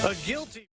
A guilty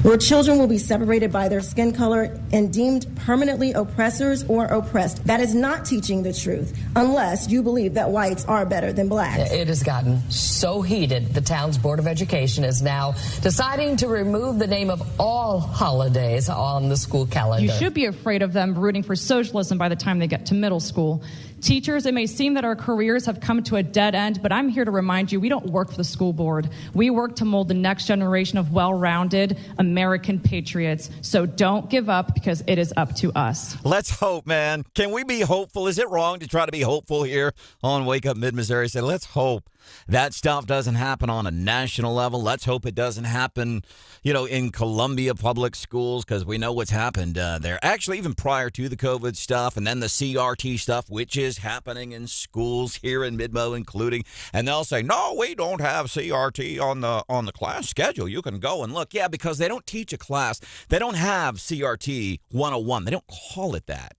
where children will be separated by their skin color and deemed permanently oppressors or oppressed. That is not teaching the truth, unless you believe that whites are better than blacks. It has gotten so heated, the town's Board of Education is now deciding to remove the name of all holidays on the school calendar. You should be afraid of them rooting for socialism by the time they get to middle school. Teachers, it may seem that our careers have come to a dead end, but I'm here to remind you we don't work for the school board. We work to mold the next generation of well-rounded American patriots. So don't give up, because it is up to us. Let's hope, man. Can we be hopeful? Is it wrong to try to be hopeful here on Wake Up Mid-Missouri? Say, let's hope that stuff doesn't happen on a national level. Let's hope it doesn't happen, in Columbia public schools, because we know what's happened there. Actually, even prior to the COVID stuff and then the CRT stuff, which is happening in schools here in Midmo, including, and they'll say, no, we don't have CRT on the class schedule. You can go and look. Yeah, because they don't teach a class. They don't have CRT 101. They don't call it that.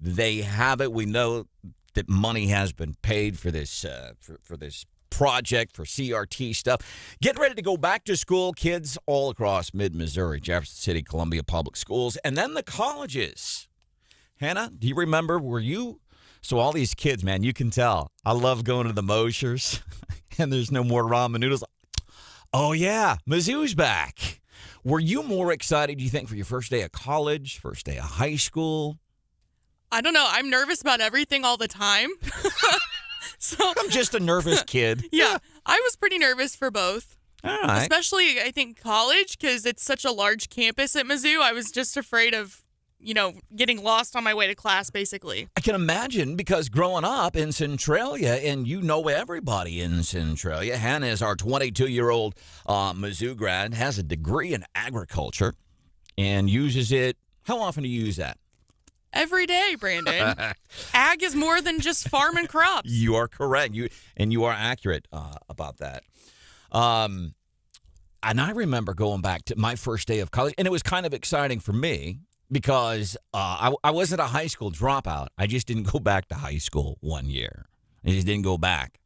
They have it. We know that money has been paid for this for this project, for CRT stuff. Getting ready to go back to school, kids all across mid-Missouri, Jefferson City, Columbia Public Schools, and then the colleges. Hannah, do you remember, so all these kids, man, you can tell. I love going to the Moshers, and there's no more ramen noodles. Oh, yeah, Mizzou's back. Were you more excited, do you think, for your first day of college, first day of high school? I don't know. I'm nervous about everything all the time. So I'm just a nervous kid. Yeah, I was pretty nervous for both. All right. Especially, I think, college, because it's such a large campus at Mizzou. I was just afraid of, getting lost on my way to class, basically. I can imagine, because growing up in Centralia, and you know everybody in Centralia, Hannah is our 22-year-old Mizzou grad, has a degree in agriculture, and uses it. How often do you use that? Every day, Brandon. Ag is more than just farm and crops. You are correct. You are accurate about that. And I remember going back to my first day of college, and it was kind of exciting for me because I wasn't a high school dropout. I just didn't go back to high school one year. I just didn't go back.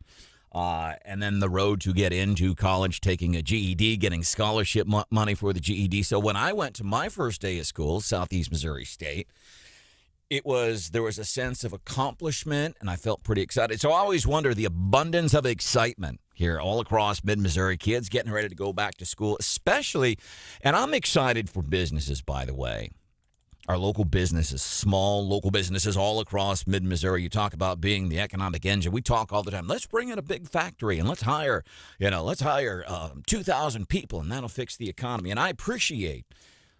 And then the road to get into college, taking a GED, getting scholarship money for the GED. So when I went to my first day of school, Southeast Missouri State, there was a sense of accomplishment, and I felt pretty excited. So I always wonder the abundance of excitement here all across mid-Missouri, kids getting ready to go back to school, especially, and I'm excited for businesses, by the way. Our local businesses, small local businesses all across mid-Missouri. You talk about being the economic engine. We talk all the time. Let's bring in a big factory and let's hire 2,000 people, and that'll fix the economy. And I appreciate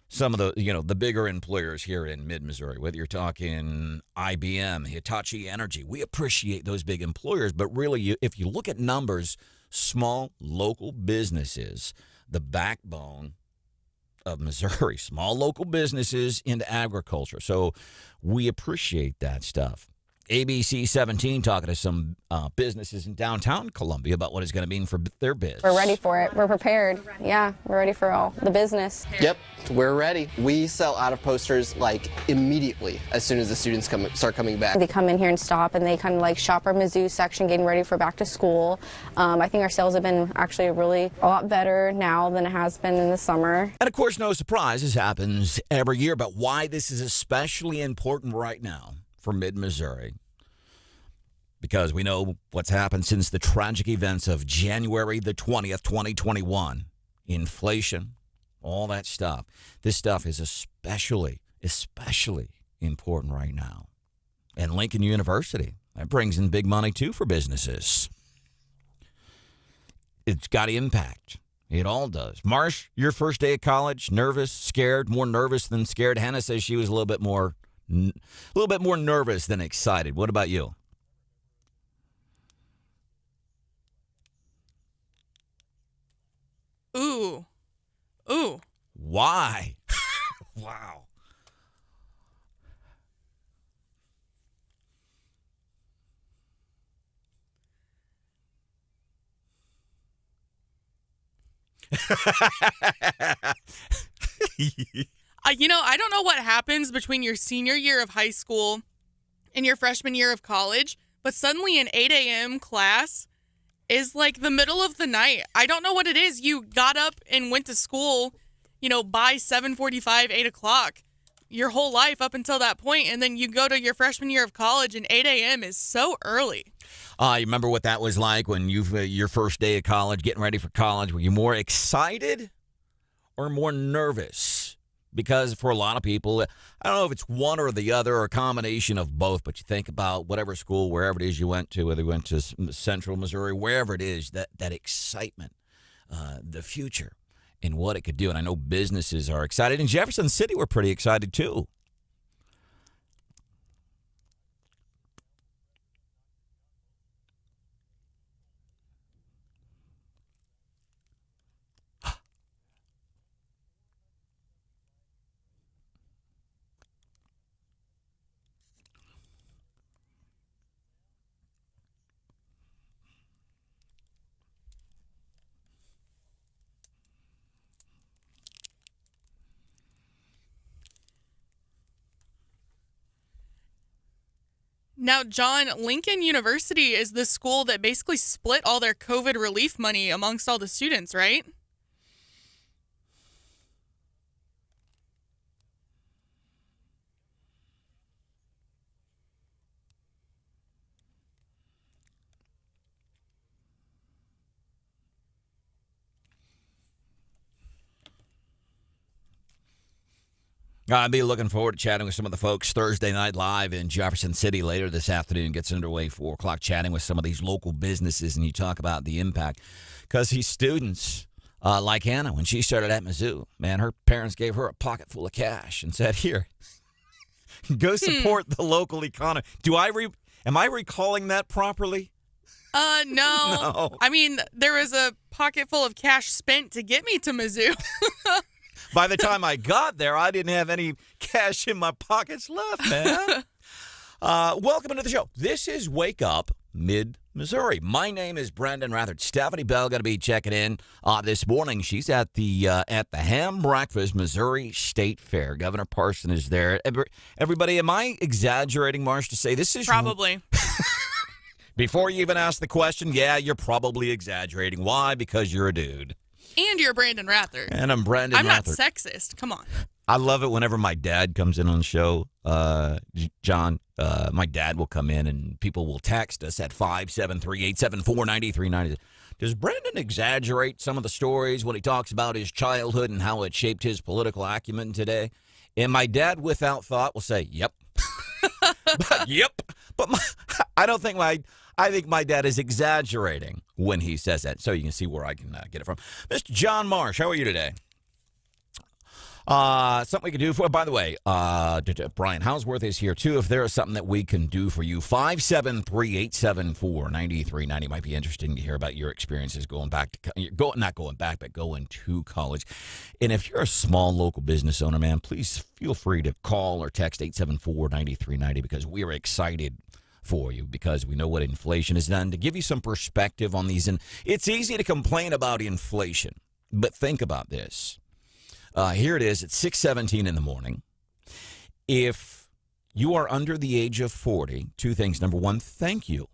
some of the bigger employers here in mid-Missouri, whether you're talking IBM, Hitachi Energy. We appreciate those big employers, but really, if you look at numbers, small local businesses, the backbone of Missouri, small local businesses into agriculture. So we appreciate that stuff. ABC 17 talking to some businesses in downtown Columbia about what it's going to mean for their biz. We're ready for it. We're prepared. Yeah, we're ready for all the business. Yep, we're ready. We sell out of posters immediately as soon as the students start coming back. They come in here and stop, and they kind of shop our Mizzou section, getting ready for back to school. I think our sales have been actually really a lot better now than it has been in the summer. And of course, no surprise, this happens every year, but why this is especially important right now for mid-Missouri, because we know what's happened since the tragic events of January the 20th, 2021. Inflation, all that stuff. This stuff is especially important right now. And Lincoln University, that brings in big money, too, for businesses. It's got impact. It all does. Marsh, your first day of college, nervous, scared, more nervous than scared. Hannah says she was a little bit more nervous than excited. What about you? Ooh. Why? Wow. I don't know what happens between your senior year of high school and your freshman year of college, but suddenly an 8 a.m. class is the middle of the night. I don't know what it is. You got up and went to school, by 7:45, 8 o'clock your whole life up until that point, and then you go to your freshman year of college, and 8 a.m. is so early. You remember what that was like when your first day of college, getting ready for college? Were you more excited or more nervous? Because for a lot of people, I don't know if it's one or the other or a combination of both, but you think about whatever school, wherever it is you went to, whether you went to Central Missouri, wherever it is, that excitement, the future, and what it could do. And I know businesses are excited. In Jefferson City, we're pretty excited, too. Now, John, Lincoln University is the school that basically split all their COVID relief money amongst all the students, right? I'll be looking forward to chatting with some of the folks Thursday night live in Jefferson City later this afternoon. Gets underway 4 o'clock, chatting with some of these local businesses, and you talk about the impact. Because these students, like Hannah, when she started at Mizzou, man, her parents gave her a pocket full of cash and said, here, go support the local economy. Am I recalling that properly? No. No. I mean, there was a pocket full of cash spent to get me to Mizzou. By the time I got there, I didn't have any cash in my pockets left, man. Welcome into the show. This is Wake Up Mid-Missouri. My name is Branden Rathert. Stephanie Bell going to be checking in this morning. She's at the Ham Breakfast Missouri State Fair. Governor Parson is there. Everybody, am I exaggerating, Marsh, to say this is... Probably. Before you even ask the question, yeah, you're probably exaggerating. Why? Because you're a dude. And you're Branden Rathert. And I'm Branden Rathert. I'm not sexist. Come on. I love it whenever my dad comes in on the show, John. My dad will come in and people will text us at 573-874-9390. Does Branden exaggerate some of the stories when he talks about his childhood and how it shaped his political acumen today? And my dad, without thought, will say, yep. Yep. But I think my dad is exaggerating when he says that. So you can see where I can get it from. Mr. John Marsh, how are you today? Something we can do for, by the way, Brian Houseworth is here too. If there is something that we can do for you, 573-874-9390 might be interesting to hear about your experiences going to college. And if you're a small local business owner, man, please feel free to call or text 874-9390 because we are excited for you because we know what inflation has done. To give you some perspective on these, and it's easy to complain about inflation, but think about this. Here it is at 6:17 in the morning. If you are under the age of 40, two things. Number one, thank you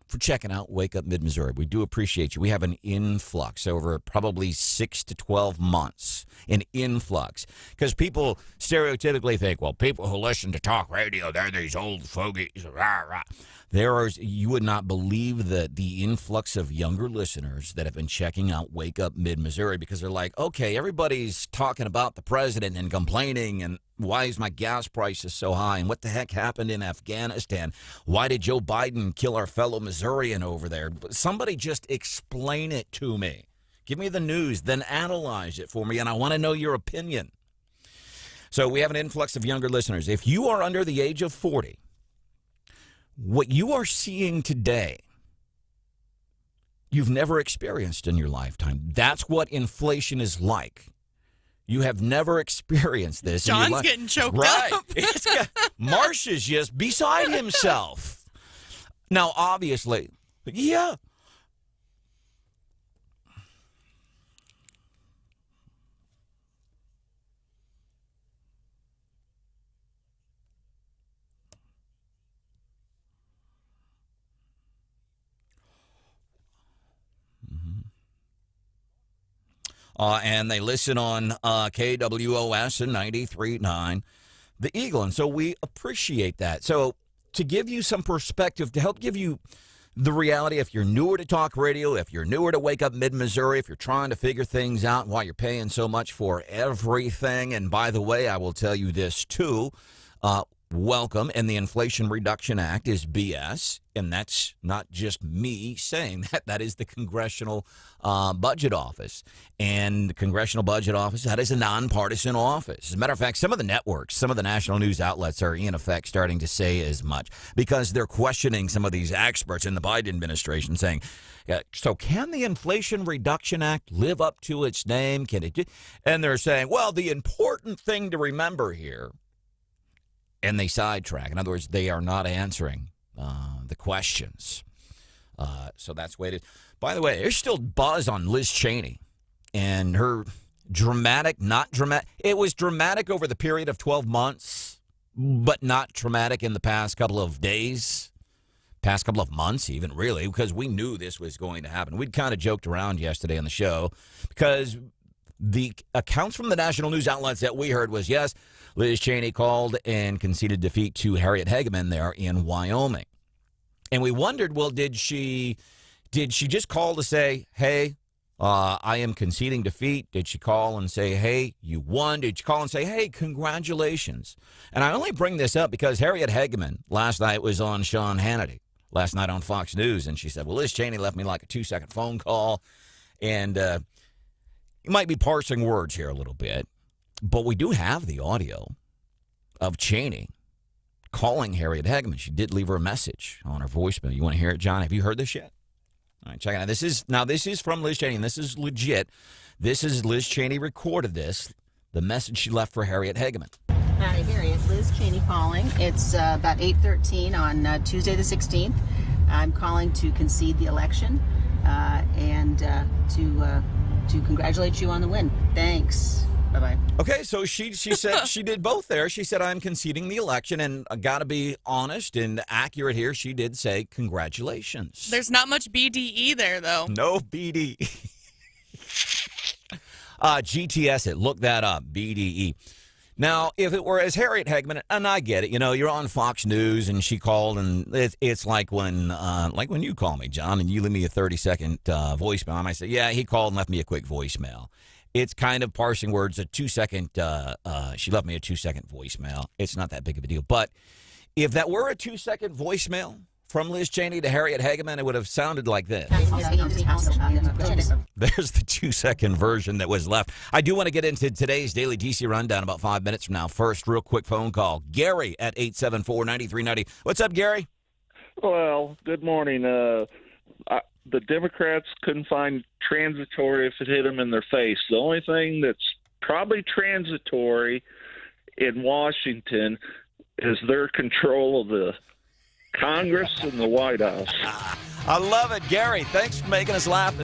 for checking out Wake Up Mid-Missouri. We do appreciate you. We have an influx over probably 6 to 12 months, an influx. Because people stereotypically think, well, people who listen to talk radio, they're these old fogies. Rah, rah. You would not believe the influx of younger listeners that have been checking out Wake Up Mid-Missouri because they're like, okay, everybody's talking about the president and complaining and why is my gas prices so high and what the heck happened in Afghanistan? Why did Joe Biden kill our fellow Missourian over there? Somebody just explain it to me. Give me the news, then analyze it for me, and I want to know your opinion. So we have an influx of younger listeners. If you are under the age of 40, what you are seeing today, you've never experienced in your lifetime. That's what inflation is like. You have never experienced this. John's getting choked up. Marsh is just beside himself. Now, obviously, yeah. and they listen on KWOS and 93.9, The Eagle. And so we appreciate that. So to give you some perspective, to help give you the reality, if you're newer to talk radio, if you're newer to Wake Up Mid-Missouri, if you're trying to figure things out while you're paying so much for everything, and by the way, I will tell you this too, welcome, and the Inflation Reduction Act is BS, and that's not just me saying that. That is the Congressional Budget Office, and the Congressional Budget Office, that is a nonpartisan office. As a matter of fact, some of the networks, some of the national news outlets are in effect starting to say as much because they're questioning some of these experts in the Biden administration saying, so can the Inflation Reduction Act live up to its name? Can it? And they're saying, well, the important thing to remember here, and they sidetrack. In other words, they are not answering the questions. So that's the way it is. By the way, there's still buzz on Liz Cheney and her dramatic, not dramatic. It was dramatic over the period of 12 months, but not dramatic in the past couple of days, past couple of months even, really, because we knew this was going to happen. We'd kind of joked around yesterday on the show because the accounts from the national news outlets that we heard was, yes, Liz Cheney called and conceded defeat to Harriet Hageman there in Wyoming. And we wondered, well, did she just call to say, hey, I am conceding defeat? Did she call and say, hey, you won? Did she call and say, hey, congratulations? And I only bring this up because Harriet Hageman last night was on Sean Hannity, last night on Fox News, and she said, well, Liz Cheney left me like a 2-second phone call. And you might be parsing words here a little bit, but we do have the audio of Cheney calling Harriet Hageman. She did leave her a message on her voicemail. You want to hear it, John? Have you heard this yet? All right, check it out. This is from Liz Cheney, and this is legit. This is Liz Cheney recorded this, the message she left for Harriet Hageman. Hi, Harriet. Liz Cheney calling. It's about 8:13 on Tuesday the 16th. I'm calling to concede the election and to congratulate you on the win. Thanks. Bye-bye. Okay, so she said she did both there. She said, I'm conceding the election, and I got to be honest and accurate here. She did say congratulations. There's not much BDE there, though. No BDE. GTS it. Look that up, BDE. Now, if it were as Harriet Hageman, and I get it, you're on Fox News, and she called, and it's like when you call me, John, and you leave me a 30-second voicemail. I might say, yeah, he called and left me a quick voicemail. It's kind of parsing words, a 2-second, she left me a 2-second voicemail. It's not that big of a deal. But if that were a 2-second voicemail from Liz Cheney to Harriet Hageman, it would have sounded like this. There's the 2-second version that was left. I do want to get into today's Daily DC Rundown about 5 minutes from now. First, real quick phone call. Gary at 874-9390. What's up, Gary? Well, good morning. The Democrats couldn't find transitory if it hit them in their face. The only thing that's probably transitory in Washington is their control of the Congress and the White House. I love it, Gary. Thanks for making us laugh.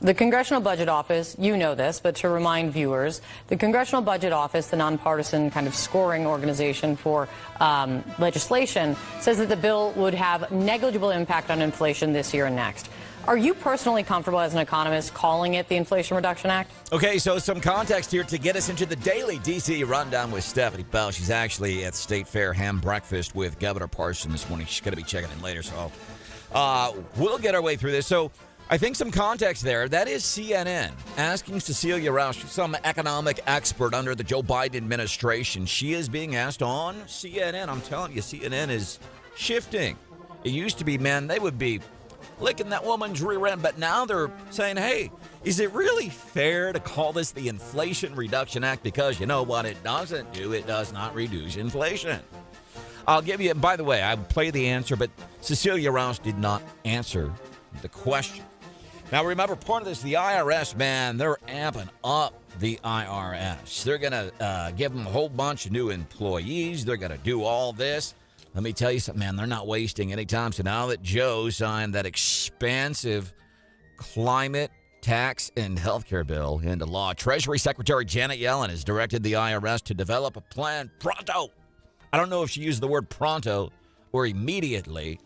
The Congressional Budget Office, you know this, but to remind viewers, the Congressional Budget Office, the nonpartisan kind of scoring organization for legislation, says that the bill would have negligible impact on inflation this year and next. Are you personally comfortable as an economist calling it the Inflation Reduction Act? Okay, so some context here to get us into the daily D.C. rundown with Stephanie Bell. She's actually at State Fair ham breakfast with Governor Parson this morning. She's going to be checking in later, so we'll get our way through this. So I think some context there. That is CNN asking Cecilia Rouse, some economic expert under the Joe Biden administration. She is being asked on CNN. I'm telling you, CNN is shifting. It used to be, man, they would be licking that woman's rear end, but now they're saying, hey, is it really fair to call this the Inflation Reduction Act? Because you know what it doesn't do? It does not reduce inflation. I'll give you, by the way, I play the answer, but Cecilia Rouse did not answer the question. Now, remember, part of this, the IRS, man, they're amping up the IRS. They're going to give them a whole bunch of new employees. They're going to do all this. Let me tell you something, man, they're not wasting any time. So now that Joe signed that expansive climate tax and health care bill into law, Treasury Secretary Janet Yellen has directed the IRS to develop a plan pronto. I don't know if she used the word pronto or immediately.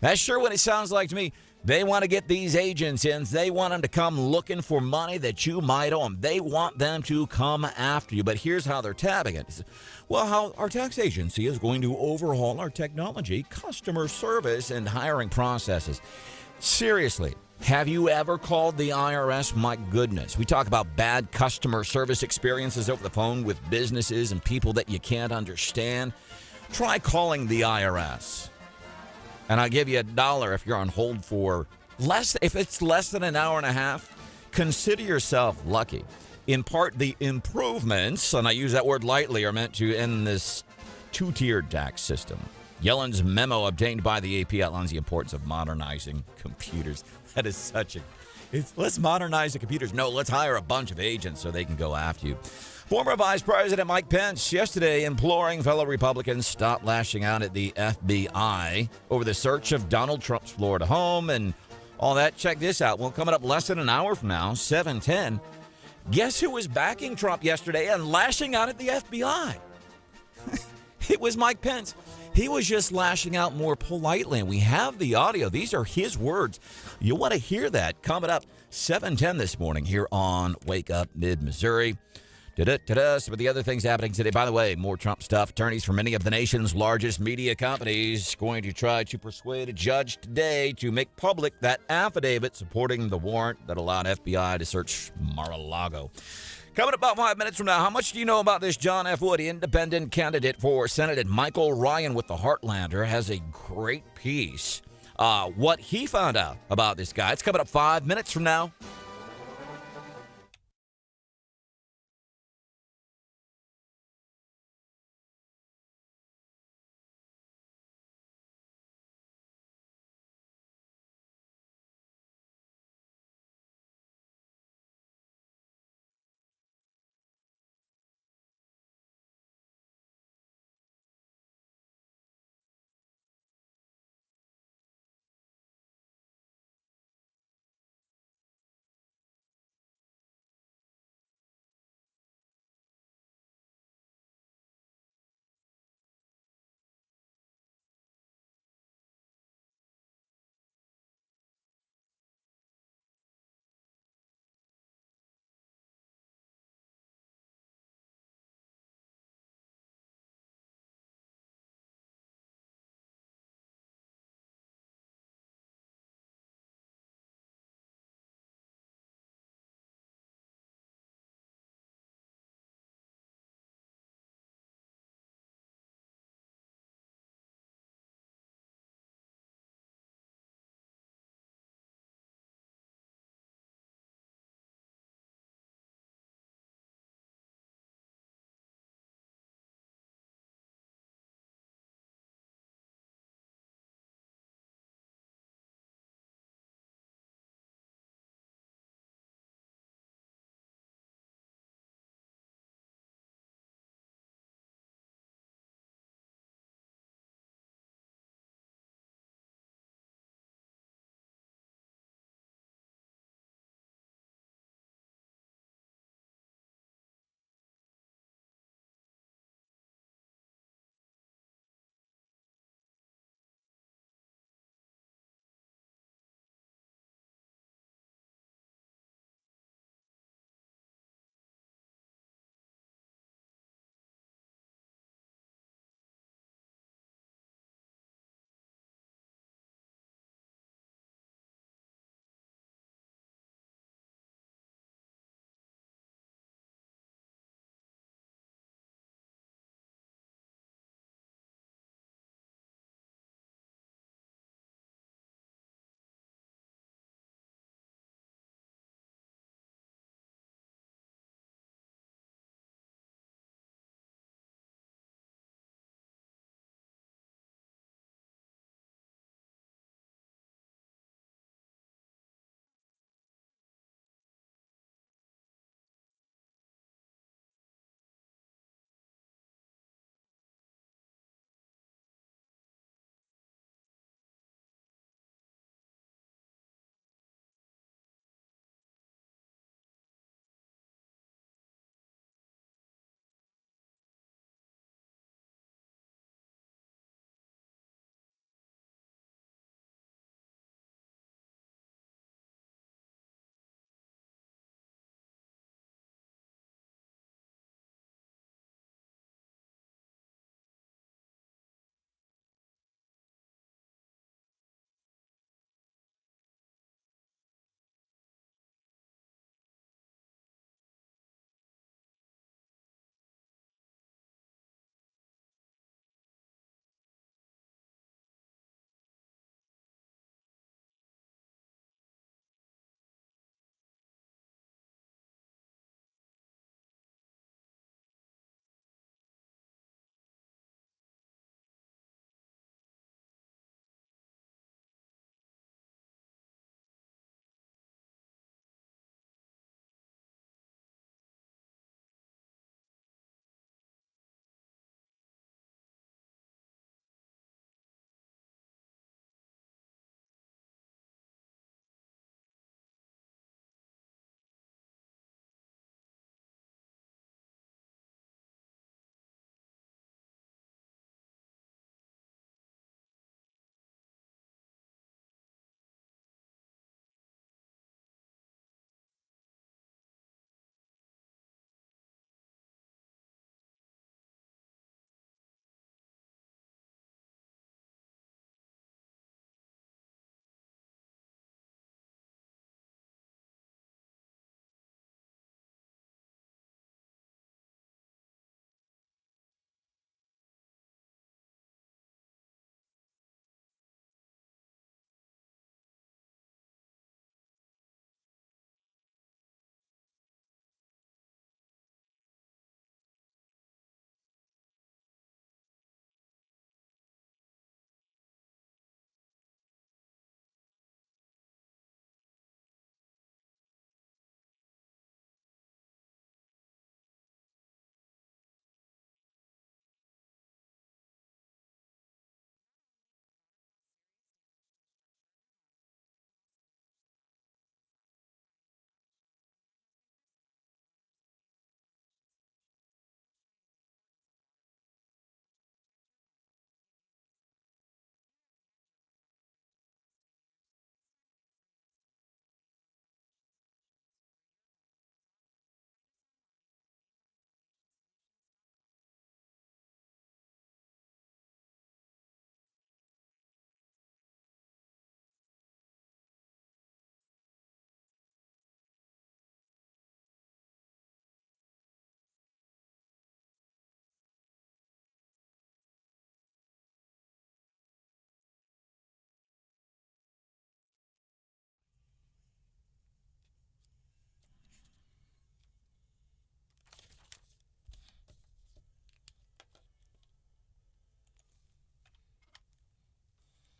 That's sure what it sounds like to me. They want to get these agents in. They want them to come looking for money that you might owe them. They want them to come after you. But here's how they're tapping it. Well, how our tax agency is going to overhaul our technology, customer service, and hiring processes. Seriously, have you ever called the IRS? My goodness. We talk about bad customer service experiences over the phone with businesses and people that you can't understand. Try calling the IRS. And I'll give you $1 if you're on hold for if it's less than an hour and a half. Consider yourself lucky. In part, the improvements, and I use that word lightly, are meant to end this two-tiered tax system. Yellen's memo obtained by the AP outlines the importance of modernizing computers. That is such a... let's modernize the computers. No, let's hire a bunch of agents so they can go after you. Former Vice President Mike Pence yesterday imploring fellow Republicans stop lashing out at the FBI over the search of Donald Trump's Florida home and all that. Check this out. Well, coming up less than an hour from now, 7:10, guess who was backing Trump yesterday and lashing out at the FBI? It was Mike Pence. He was just lashing out more politely, and we have the audio. These are his words. You'll want to hear that coming up 7:10 this morning here on Wake Up Mid-Missouri. Some of the other things happening today. By the way, more Trump stuff. Attorneys for many of the nation's largest media companies going to try to persuade a judge today to make public that affidavit supporting the warrant that allowed FBI to search Mar-a-Lago. Coming up about 5 minutes from now, how much do you know about this John F. Wood, independent candidate for Senate? And Michael Ryan with the Heartlander has a great piece. What he found out about this guy. It's coming up 5 minutes from now.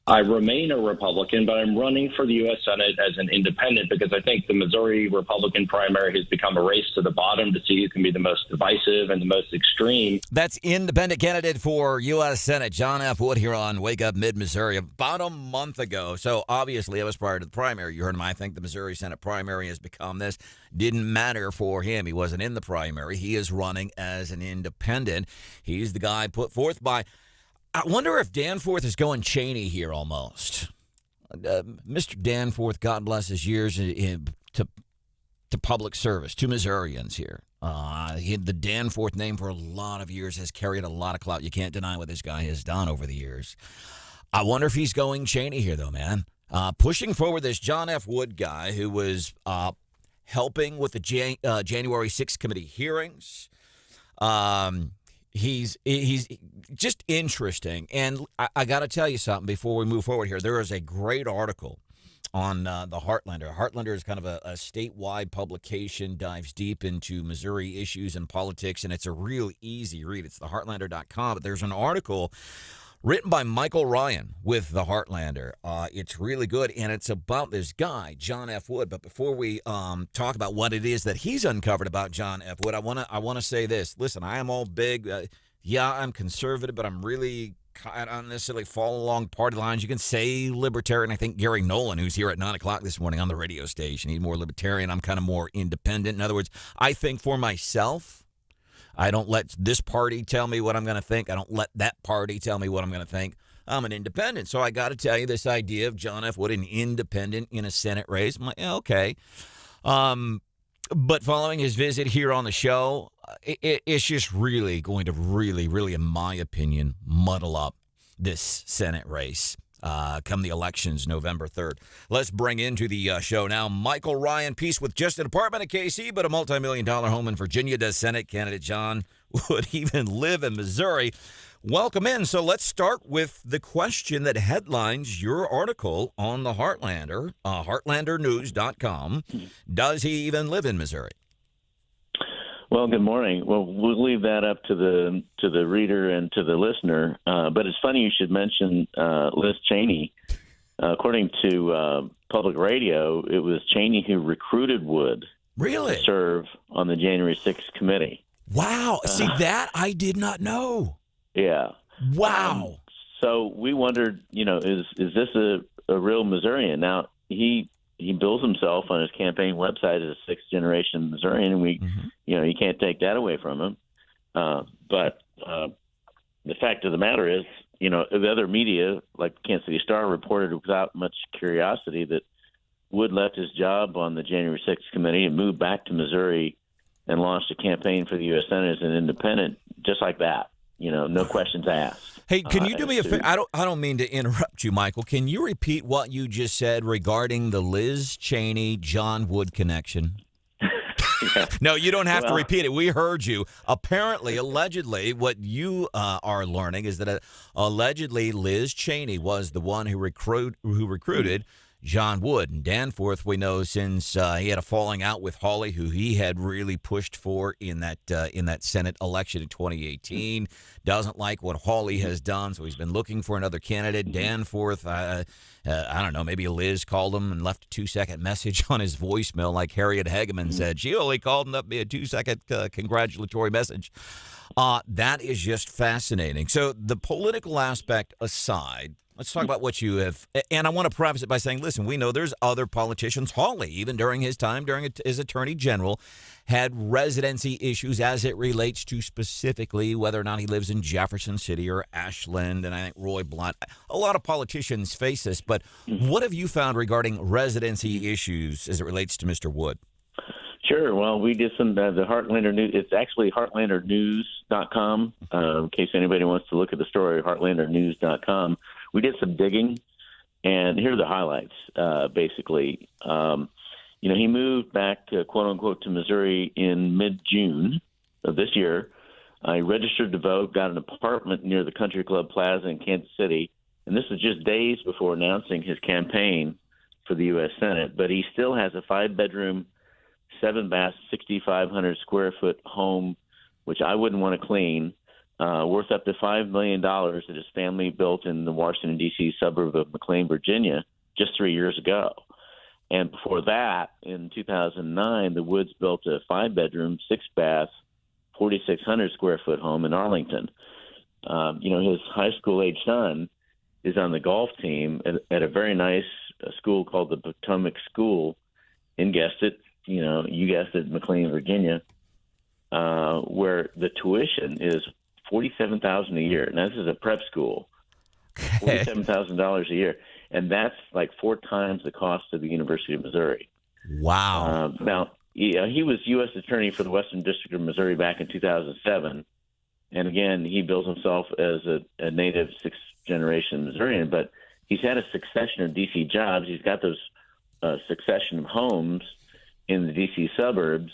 I remain a Republican, but I'm running for the U.S. Senate as an independent because I think the Missouri Republican primary has become a race to the bottom to see who can be the most divisive and the most extreme. That's independent candidate for U.S. Senate, John F. Wood, here on Wake Up Mid-Missouri about a month ago. So obviously it was prior to the primary. You heard him. I think the Missouri Senate primary has become this. Didn't matter for him. He wasn't in the primary. He is running as an independent. He's the guy put forth by... I wonder if Danforth is going Cheney here almost. Mr. Danforth, God bless his years to public service, to Missourians here. The Danforth name for a lot of years has carried a lot of clout. You can't deny what this guy has done over the years. I wonder if he's going Cheney here, though, man. Pushing forward this John F. Wood guy who was helping with the January 6th committee hearings. He's just interesting. And I got to tell you something before we move forward here. There is a great article on the Heartlander. Heartlander is kind of a statewide publication, dives deep into Missouri issues and politics, and it's a real easy read. It's theheartlander.com. But there's an article written by Michael Ryan with the Heartlander. It's really good, and it's about this guy, John F. Wood. But before we talk about what it is that he's uncovered about John F. Wood, I want to say this. Listen, I am all big. I'm conservative, but I'm really I don't necessarily fall along party lines. You can say libertarian. I think Gary Nolan, who's here at 9 o'clock this morning on the radio station, he's more libertarian. I'm kind of more independent. In other words, I think for myself. I don't let this party tell me what I'm going to think. I don't let that party tell me what I'm going to think. I'm an independent. So I got to tell you this idea of John F. Wood, an independent in a Senate race. I'm like, yeah, okay. But following his visit here on the show, it's just really going to really, in my opinion, muddle up this Senate race. Come the elections November 3rd. Let's bring into the show now Michael Ryan, peace with just an apartment in KC, but a multi-million-dollar home in Virginia. Does Senate candidate John Wood even live in Missouri? Welcome in. So let's start with the question that headlines your article on the Heartlander, heartlandernews.com. Does he even live in Missouri? Well, good morning. Well, we'll leave that up to the reader and to the listener. But it's funny you should mention Liz Cheney. According to public radio, it was Cheney who recruited Wood to serve on the January 6th committee. Wow. See, that I did not know. Yeah. Wow. So we wondered, is this a real Missourian? Now, he bills himself on his campaign website as a sixth-generation Missourian, and you can't take that away from him. But the fact of the matter is, the other media, like the Kansas City Star, reported without much curiosity that Wood left his job on the January 6th committee and moved back to Missouri and launched a campaign for the U.S. Senate as an independent, just like that. No questions asked. Hey, can you do me a favor? I don't mean to interrupt you, Michael. Can you repeat what you just said regarding the Liz Cheney John Wood connection? Yeah. No, you don't have to repeat it. We heard you. Apparently, allegedly, what you are learning is that allegedly Liz Cheney was the one who recruited John Wood. And Danforth, we know, since he had a falling out with Hawley, who he had really pushed for in that Senate election in 2018, doesn't like what Hawley has done, so he's been looking for another candidate. Danforth, I don't know, maybe Liz called him and left a 2-second message on his voicemail, like Harriet Hageman said. She only called him up me a 2-second congratulatory message. That is just fascinating. So the political aspect aside, let's talk about what you have. And I want to preface it by saying, listen, we know there's other politicians. Hawley, even during his time, as Attorney General, had residency issues as it relates to specifically whether or not he lives in Jefferson City or Ashland. And I think Roy Blunt, a lot of politicians face this. But what have you found regarding residency issues as it relates to Mr. Wood? Sure. Well, we did some the Heartlander News. It's actually heartlandernews.com. In case anybody wants to look at the story, heartlandernews.com. We did some digging, and here are the highlights. Basically, he moved back, quote unquote, to Missouri in mid-June of this year. He registered to vote, got an apartment near the Country Club Plaza in Kansas City, and this was just days before announcing his campaign for the U.S. Senate. But he still has a 5-bedroom, 7-bath, 6,500 square foot home, which I wouldn't want to clean. worth up to $5 million that his family built in the Washington, D.C. suburb of McLean, Virginia, just 3 years ago. And before that, in 2009, the Woods built a 5-bedroom, 6-bath, 4,600 square foot home in Arlington. His high school age son is on the golf team at a very nice school called the Potomac School, and guessed it, you guessed it, McLean, Virginia, where the tuition is $47,000 a year. Now, this is a prep school, $47,000 a year, and that's like 4 times the cost of the University of Missouri. Wow. Now, he was U.S. Attorney for the Western District of Missouri back in 2007, and again, he bills himself as a native sixth-generation Missourian, but he's had a succession of D.C. jobs. He's got those succession of homes in the D.C. suburbs.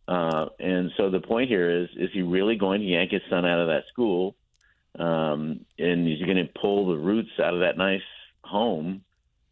And so the point here is he really going to yank his son out of that school? And is he going to pull the roots out of that nice home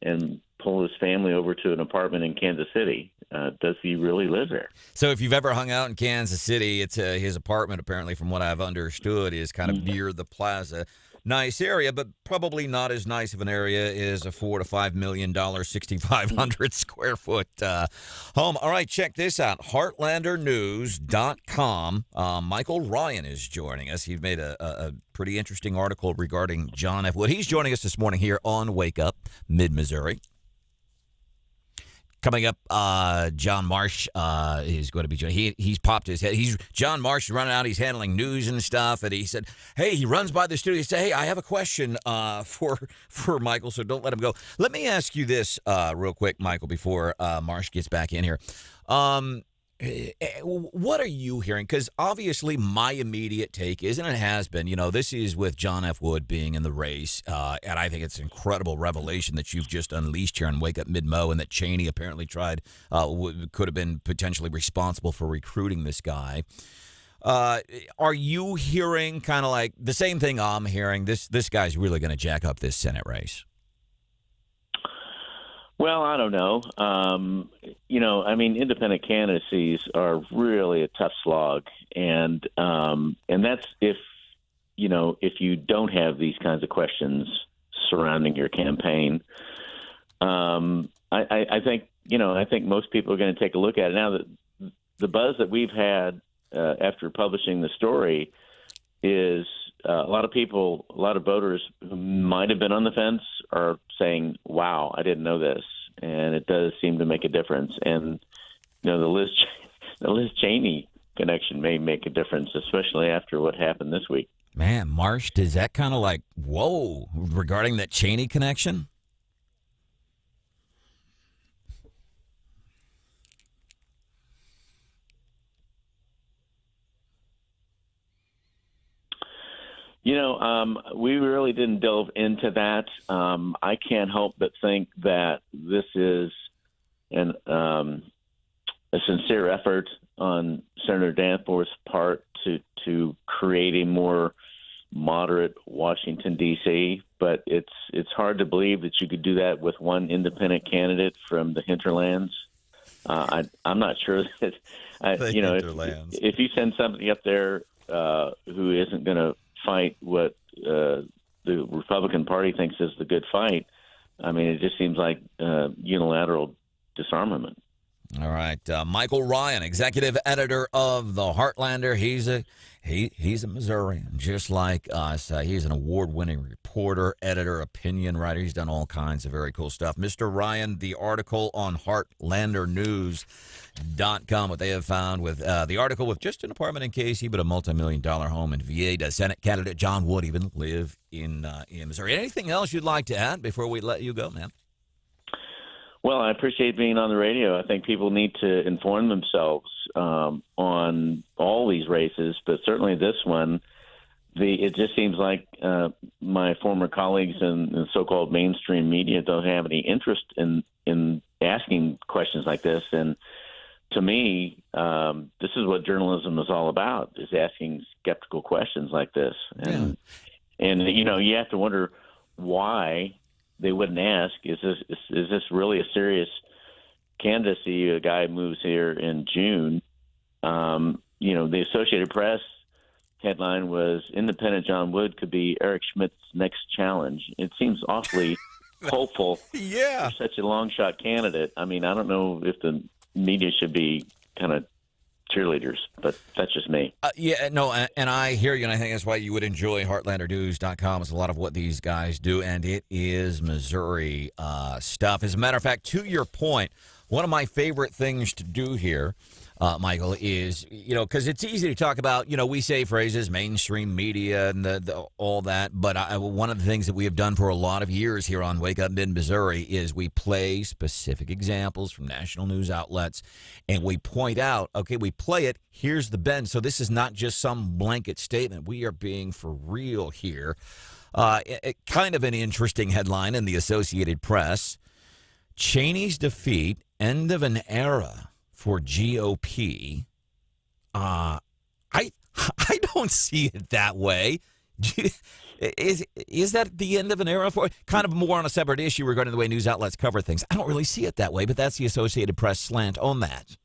and pull his family over to an apartment in Kansas City? Does he really live there? So if you've ever hung out in Kansas City, it's his apartment, apparently, from what I've understood, is kind of near the plaza. Nice area, but probably not as nice of an area as a $4 to $5 million, 6,500 square foot home. All right, check this out. Heartlandernews.com. Michael Ryan is joining us. He made a pretty interesting article regarding John F. Wood. He's joining us this morning here on Wake Up Mid-Missouri. Coming up, John Marsh is going to be joining. He's popped his head. John Marsh is running out. He's handling news and stuff. And he said, hey, he runs by the studio. He said, hey, I have a question for Michael, so don't let him go. Let me ask you this real quick, Michael, before Marsh gets back in here. What are you hearing? Because obviously my immediate take is, and it has been, this is with John F. Wood being in the race, and I think it's an incredible revelation that you've just unleashed here on Wake Up Mid-Mo, and that Cheney apparently could have been potentially responsible for recruiting this guy. Are you hearing kind of like the same thing I'm hearing? This guy's really going to jack up this Senate race. Well, I don't know. Independent candidacies are really a tough slog, and that's if you don't have these kinds of questions surrounding your campaign. I think most people are going to take a look at it now. That the buzz that we've had after publishing the story is a lot of voters who might have been on the fence are saying, wow, I didn't know this. And it does seem to make a difference. And, the Liz Cheney connection may make a difference, especially after what happened this week. Man, Marsh, does that kind of like, whoa, regarding that Cheney connection? We really didn't delve into that. I can't help but think that this is a sincere effort on Senator Danforth's part to create a more moderate Washington, D.C., but it's hard to believe that you could do that with one independent candidate from the hinterlands. I'm not sure that, if you send somebody up there who isn't going to fight what the Republican Party thinks is the good fight, it just seems like unilateral disarmament. All right, Michael Ryan, executive editor of the Heartlander. He's a Missourian, just like us. He's an award-winning reporter, editor, opinion writer. He's done all kinds of very cool stuff. Mr. Ryan, the article on HeartlanderNews.com, what they have found with the article with just an apartment in KC, but a multi-million-dollar home in VA. Does Senate candidate John Wood even live in Missouri? Anything else you'd like to add before we let you go, man? Well, I appreciate being on the radio. I think people need to inform themselves on all these races, but certainly this one. It just seems like my former colleagues in the so-called mainstream media don't have any interest in asking questions like this. And to me, this is what journalism is all about: is asking skeptical questions like this. And you have to wonder why they wouldn't ask, is this really a serious candidacy? A guy moves here in June. The Associated Press headline was Independent John Wood could be Eric Schmidt's next challenge. It seems awfully hopeful Yeah. for such a long shot candidate. I mean, I don't know if the media should be kind of cheerleaders, but that's just me. Yeah, no, and I hear you, and I think that's why you would enjoy HeartlanderNews.com. It's a lot of what these guys do, and it is Missouri stuff. As a matter of fact, to your point, one of my favorite things to do here, Michael, is, because it's easy to talk about, we say phrases, mainstream media and all that, but one of the things that we have done for a lot of years here on Wake Up Mid-Missouri is we play specific examples from national news outlets, and we point out, okay, we play it, here's the bend. So this is not just some blanket statement. We are being for real here. Kind of an interesting headline in the Associated Press. Cheney's defeat, end of an era for GOP. I don't see it that way. Is that the end of an era for kind of more on a separate issue regarding the way news outlets cover things? I don't really see it that way, but that's the Associated Press slant on that.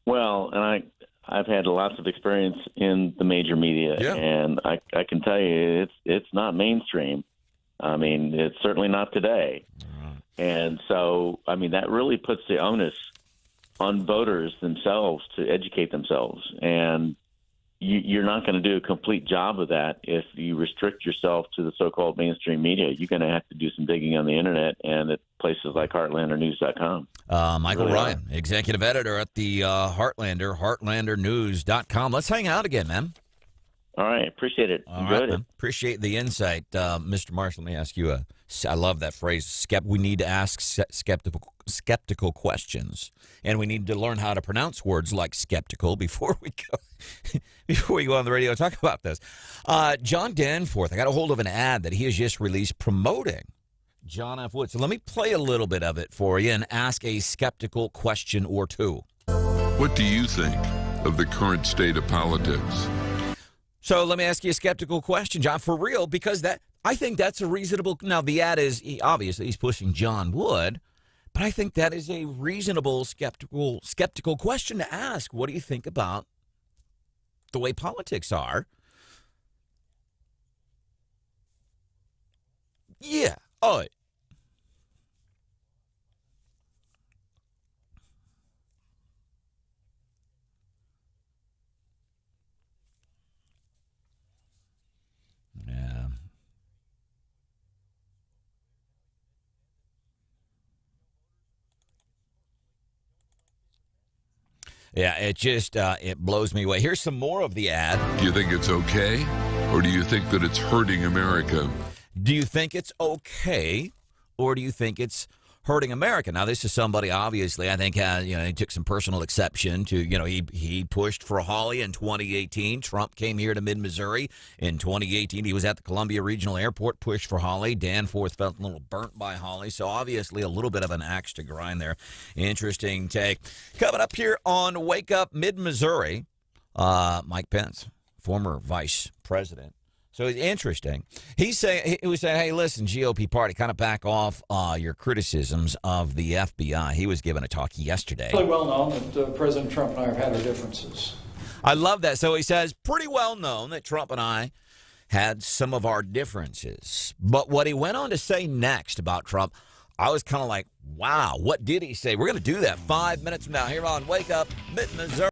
Well, and I've had lots of experience in the major media, and I can tell you it's not mainstream. I mean, it's certainly not today. And so, I mean, that really puts the onus on voters themselves to educate themselves. And you're not going to do a complete job of that if you restrict yourself to the so-called mainstream media. You're going to have to do some digging on the internet and at places like HeartlanderNews.com. Michael Ryan, executive editor at the Heartlander, HeartlanderNews.com. Let's hang out again, man. All right. Appreciate it. Enjoyed it. Appreciate the insight. Mr. Marshall, let me ask you I love that phrase. We need to ask skeptical questions, and we need to learn how to pronounce words like skeptical before we go on the radio and talk about this. John Danforth, I got a hold of an ad that he has just released promoting John F. Wood. So let me play a little bit of it for you and ask a skeptical question or two. What do you think of the current state of politics? So let me ask you a skeptical question, John, for real, because I think that's a reasonable. Now, the ad is obviously he's pushing John Wood, but I think that is a reasonable skeptical question to ask. What do you think about the way politics are? Yeah. Oh. Yeah. Yeah, it just it blows me away. Here's some more of the ad. Do you think it's okay, or do you think that it's hurting America? Do you think it's okay, or do you think it's hurting America? Now, this is somebody, obviously, I think, he took some personal exception to, he pushed for Hawley in 2018. Trump came here to mid-Missouri in 2018. He was at the Columbia Regional Airport, pushed for Hawley. Danforth felt a little burnt by Hawley, so obviously a little bit of an axe to grind there. Interesting take. Coming up here on Wake Up Mid-Missouri, Mike Pence, former vice president. So it's interesting. He was saying, hey, listen, GOP party, kind of back off your criticisms of the FBI. He was giving a talk yesterday. Really well known that President Trump and I have had our differences. I love that. So he says, pretty well known that Trump and I had some of our differences. But what he went on to say next about Trump, I was kind of like, wow, what did he say? We're going to do that 5 minutes from now here on Wake Up Mid-Missouri.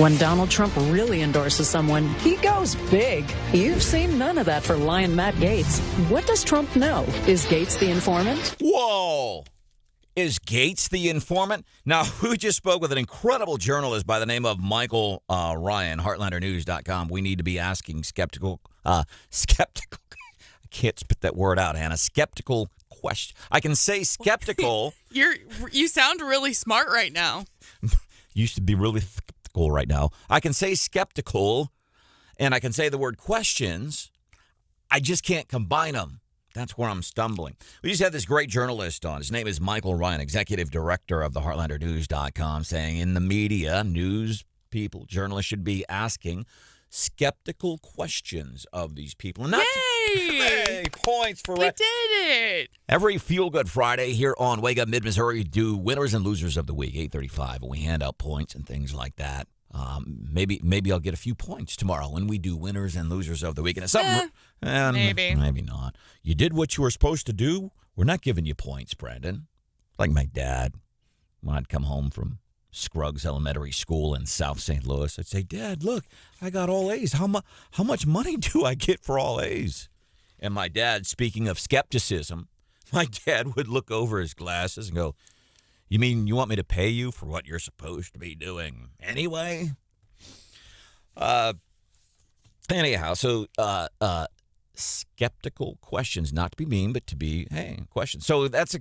When Donald Trump really endorses someone, he goes big. You've seen none of that for Lion Matt Gaetz. What does Trump know? Is Gaetz the informant? Whoa! Is Gaetz the informant? Now, who just spoke with an incredible journalist by the name of Michael Ryan, HeartlanderNews.com. We need to be asking skeptical, I can't spit that word out, Hannah. Skeptical question. I can say skeptical. You sound really smart right now. Used to be really skeptical right now. I can say skeptical, and I can say the word questions. I just can't combine them. That's where I'm stumbling. We just had this great journalist on. His name is Michael Ryan, executive director of the HeartlanderNews.com, saying in the media, news people, journalists should be asking skeptical questions of these people. And not Yay! Points for We did it! Every Feel Good Friday here on Wake Up Mid-Missouri, we do winners and losers of the week, 8:35, and we hand out points and things like that. Maybe I'll get a few points tomorrow when we do winners and losers of the week. And it's something, maybe not. You did what you were supposed to do. We're not giving you points, Brandon. Like my dad, when I'd come home from Scruggs Elementary School in South St. Louis, I'd say, Dad, look, I got all A's. How much money do I get for all A's? And my dad, speaking of skepticism, my dad would look over his glasses and go, you mean you want me to pay you for what you're supposed to be doing anyway? Anyhow, so skeptical questions, not to be mean, but to be, questions. So that's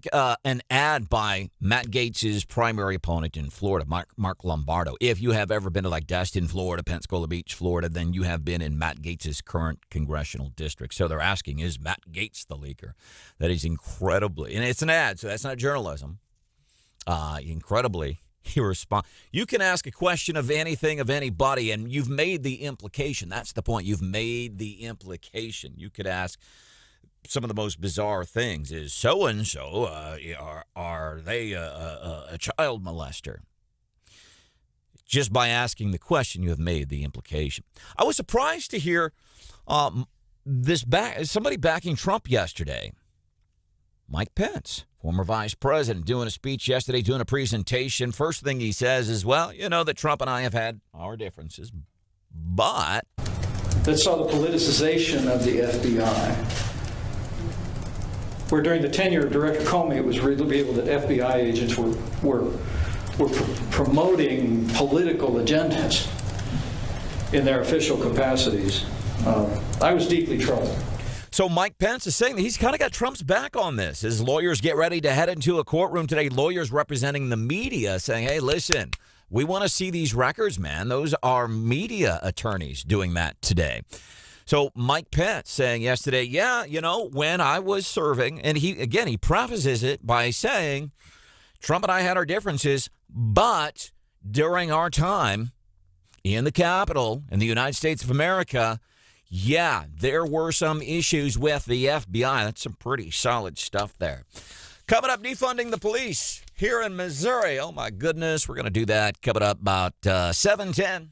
an ad by Matt Gaetz' primary opponent in Florida, Mark Lombardo. If you have ever been to like Destin, Florida, Pensacola Beach, Florida, then you have been in Matt Gaetz' current congressional district. So they're asking, is Matt Gaetz the leaker? That is incredibly, and it's an ad, so that's not journalism. Incredibly, you can ask a question of anything, of anybody, and you've made the implication. That's the point. You've made the implication. You could ask some of the most bizarre things. Is so-and-so, are they a child molester? Just by asking the question, you have made the implication. I was surprised to hear somebody backing Trump yesterday. Mike Pence, former vice president, doing a speech yesterday, doing a presentation. First thing he says is, well, you know that Trump and I have had our differences, but... That saw the politicization of the FBI. Where during the tenure of Director Comey, it was revealed that FBI agents were promoting political agendas in their official capacities. I was deeply troubled. So Mike Pence is saying that he's kind of got Trump's back on this. His lawyers get ready to head into a courtroom today. Lawyers representing the media saying, hey, listen, we want to see these records, man. Those are media attorneys doing that today. So Mike Pence saying yesterday, yeah, you know, when I was serving, and he prefaces it by saying, Trump and I had our differences, but during our time in the Capitol in the United States of America, yeah, there were some issues with the FBI. That's some pretty solid stuff there. Coming up, defunding the police here in Missouri. Oh, my goodness. We're going to do that coming up about 7:10.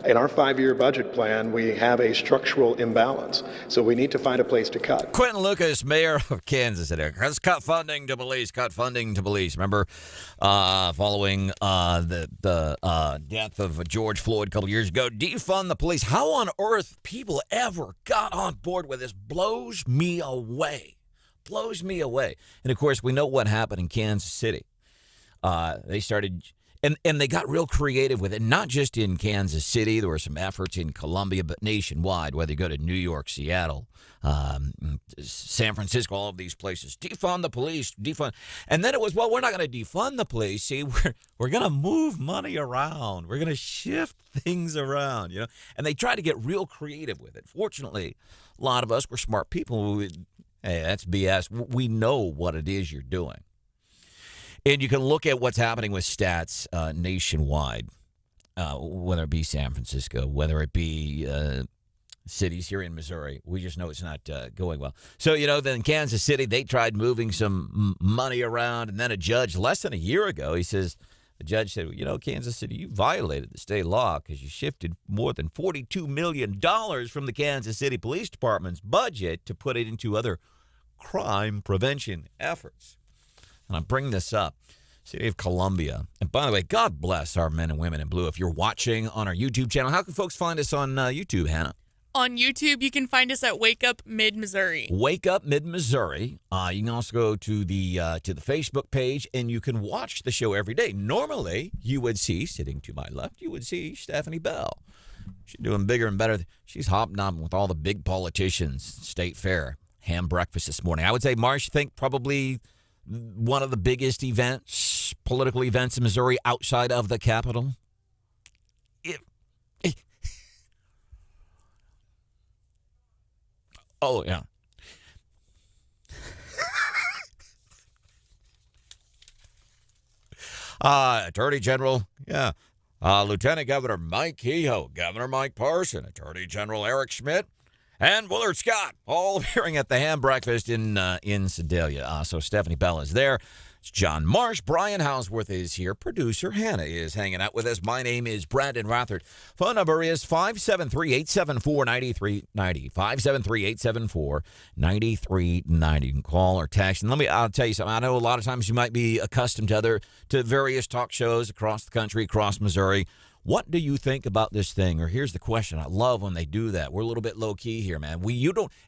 In our 5-year budget plan, we have a structural imbalance, so we need to find a place to cut. Quentin Lucas, mayor of Kansas City, has cut funding to police, Remember, following the death of George Floyd a couple years ago, defund the police. How on earth people ever got on board with this blows me away. And, of course, we know what happened in Kansas City. They started... And they got real creative with it, not just in Kansas City. There were some efforts in Columbia, but nationwide, whether you go to New York, Seattle, San Francisco, all of these places. Defund the police, defund. And then it was, well, we're not going to defund the police. See, we're going to move money around. We're going to shift things around, you know. And they tried to get real creative with it. Fortunately, a lot of us were smart people. Hey, that's BS. We know what it is you're doing. And you can look at what's happening with stats nationwide, whether it be San Francisco, whether it be cities here in Missouri. We just know it's not going well. So, you know, then Kansas City, they tried moving some money around. And then a judge, less than a year ago, the judge said, you know, Kansas City, you violated the state law because you shifted more than $42 million from the Kansas City Police Department's budget to put it into other crime prevention efforts. And I bring this up, City of Columbia. And by the way, God bless our men and women in blue. If you're watching on our YouTube channel, how can folks find us on YouTube, Hannah? On YouTube, you can find us at Wake Up Mid-Missouri. Wake Up Mid-Missouri. You can also go to the Facebook page, and you can watch the show every day. Normally, you would see, sitting to my left, you would see Stephanie Bell. She's doing bigger and better. She's hobnobbing with all the big politicians. State Fair, ham breakfast this morning. I would say, Marsh, think probably one of the biggest events, political events in Missouri outside of the Capitol. Oh, yeah. Attorney General, yeah. Lieutenant Governor Mike Kehoe, Governor Mike Parson, Attorney General Eric Schmidt, and Willard Scott, all appearing at the ham breakfast in Sedalia. So Stephanie Bell is there. It's John Marsh. Brian Houseworth is here. Producer Hannah is hanging out with us. My name is Branden Rathert. Phone number is 573-874-9390. 573-874-9390. You can call or text. And I'll tell you something. I know a lot of times you might be accustomed to various talk shows across the country, across Missouri. What do you think about this thing? Or here's the question. I love when they do that. We're a little bit low key here, man.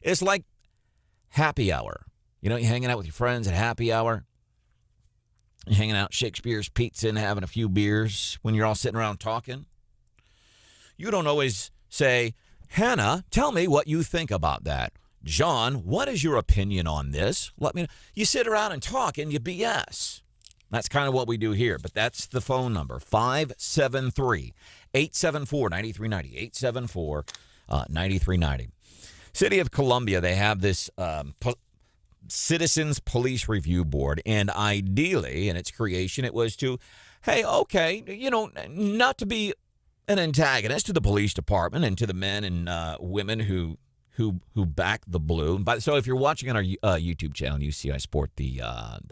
It's like happy hour. You know, you're hanging out with your friends at happy hour. You're hanging out at Shakespeare's Pizza and having a few beers when you're all sitting around talking. You don't always say, Hannah, tell me what you think about that. John, what is your opinion on this? Let me know. You sit around and talk and you BS. That's kind of what we do here, but that's the phone number, 573-874-9390, 874-9390. City of Columbia, they have this Citizens Police Review Board, and ideally, in its creation, it was to, hey, okay, you know, not to be an antagonist to the police department and to the men and women who back the blue. So if you're watching on our YouTube channel, you see I sport the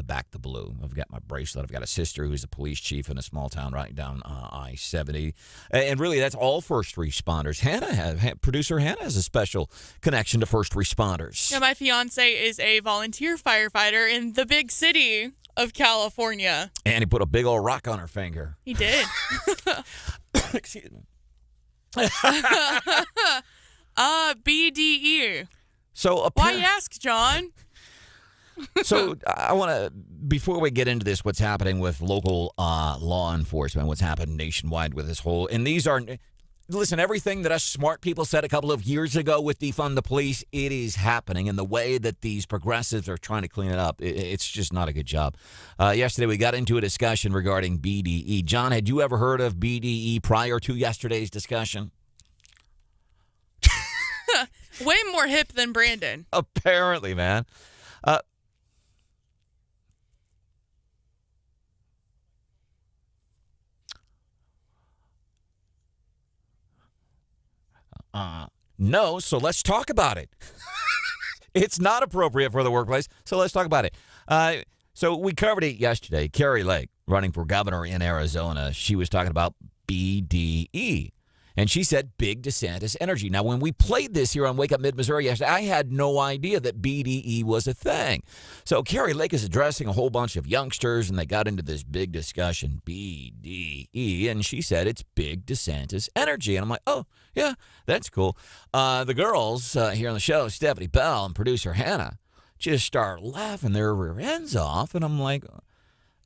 back the blue. I've got my bracelet. I've got a sister who's a police chief in a small town right down I-70. And really, that's all first responders. Producer Hannah has a special connection to first responders. Yeah, my fiance is a volunteer firefighter in the big city of California. And he put a big old rock on her finger. He did. Excuse me. BDE. So why ask, John? So I want to, before we get into this, what's happening with local law enforcement, what's happened nationwide with this whole, and these are, listen, everything that us smart people said a couple of years ago with defund the police, it is happening. And the way that these progressives are trying to clean it up, it's just not a good job. Yesterday, we got into a discussion regarding BDE. John, had you ever heard of BDE prior to yesterday's discussion? Way more hip than Branden. Apparently, man. No, so let's talk about it. It's not appropriate for the workplace, so let's talk about it. So we covered it yesterday. Carrie Lake, running for governor in Arizona, she was talking about BDE. And she said, big DeSantis energy. Now, when we played this here on Wake Up Mid-Missouri yesterday, I had no idea that BDE was a thing. So Carrie Lake is addressing a whole bunch of youngsters, and they got into this big discussion, BDE, and she said it's big DeSantis energy. And I'm like, oh, yeah, that's cool. The girls here on the show, Stephanie Bell and producer Hannah, just start laughing their rear ends off, and I'm like,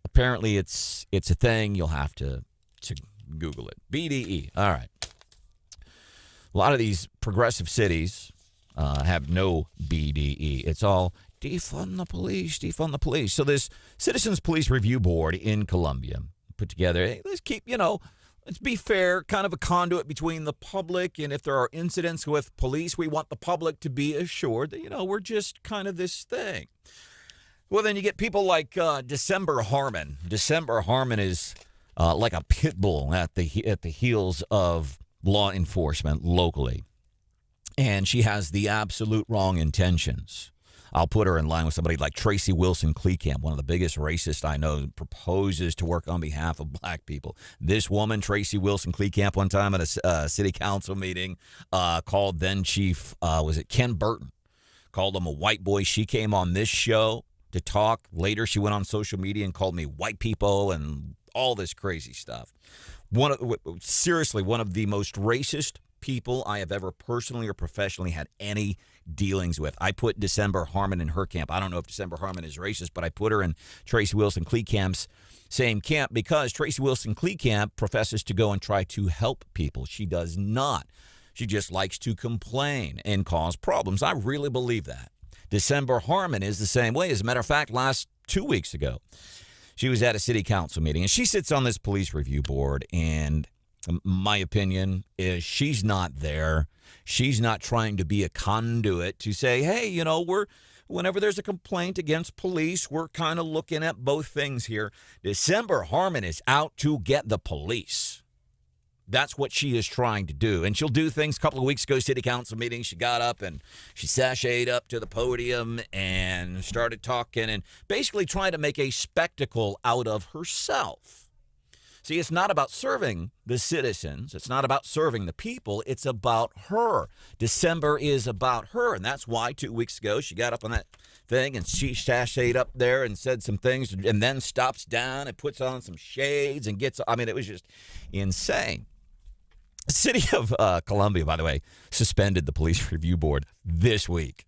apparently it's a thing. You'll have to Google it. BDE. All right. A lot of these progressive cities have no BDE. It's all defund the police, defund the police. So this Citizens Police Review Board in Columbia put together, hey, let's keep, let's be fair, kind of a conduit between the public, and if there are incidents with police, we want the public to be assured that, we're just kind of this thing. Well, then you get people like December Harmon. December Harmon is like a pit bull at the heels of law enforcement locally. And she has the absolute wrong intentions. I'll put her in line with somebody like Tracy Wilson Kleekamp, one of the biggest racists I know, proposes to work on behalf of black people. This woman, Tracy Wilson Kleekamp, one time at a city council meeting, called then Chief, Ken Burton, called him a white boy. She came on this show to talk. Later, she went on social media and called me white people and all this crazy stuff. Seriously, one of the most racist people I have ever personally or professionally had any dealings with. I put December Harmon in her camp. I don't know if December Harmon is racist, but I put her in Tracy Wilson Kleekamp's same camp because Tracy Wilson Kleekamp professes to go and try to help people. She does not. She just likes to complain and cause problems. I really believe that. December Harmon is the same way. As a matter of fact, last 2 weeks ago, she was at a city council meeting, and she sits on this police review board, and my opinion is she's not there. She's not trying to be a conduit to say, hey, whenever there's a complaint against police, we're kind of looking at both things here. December Harmon is out to get the police. That's what she is trying to do. And she'll do things. A couple of weeks ago, city council meeting, she got up and she sashayed up to the podium and started talking and basically trying to make a spectacle out of herself. See, it's not about serving the citizens. It's not about serving the people. It's about her. December is about her. And that's why 2 weeks ago she got up on that thing and she sashayed up there and said some things and then stops down and puts on some shades and it was just insane. The city of Columbia, by the way, suspended the police review board this week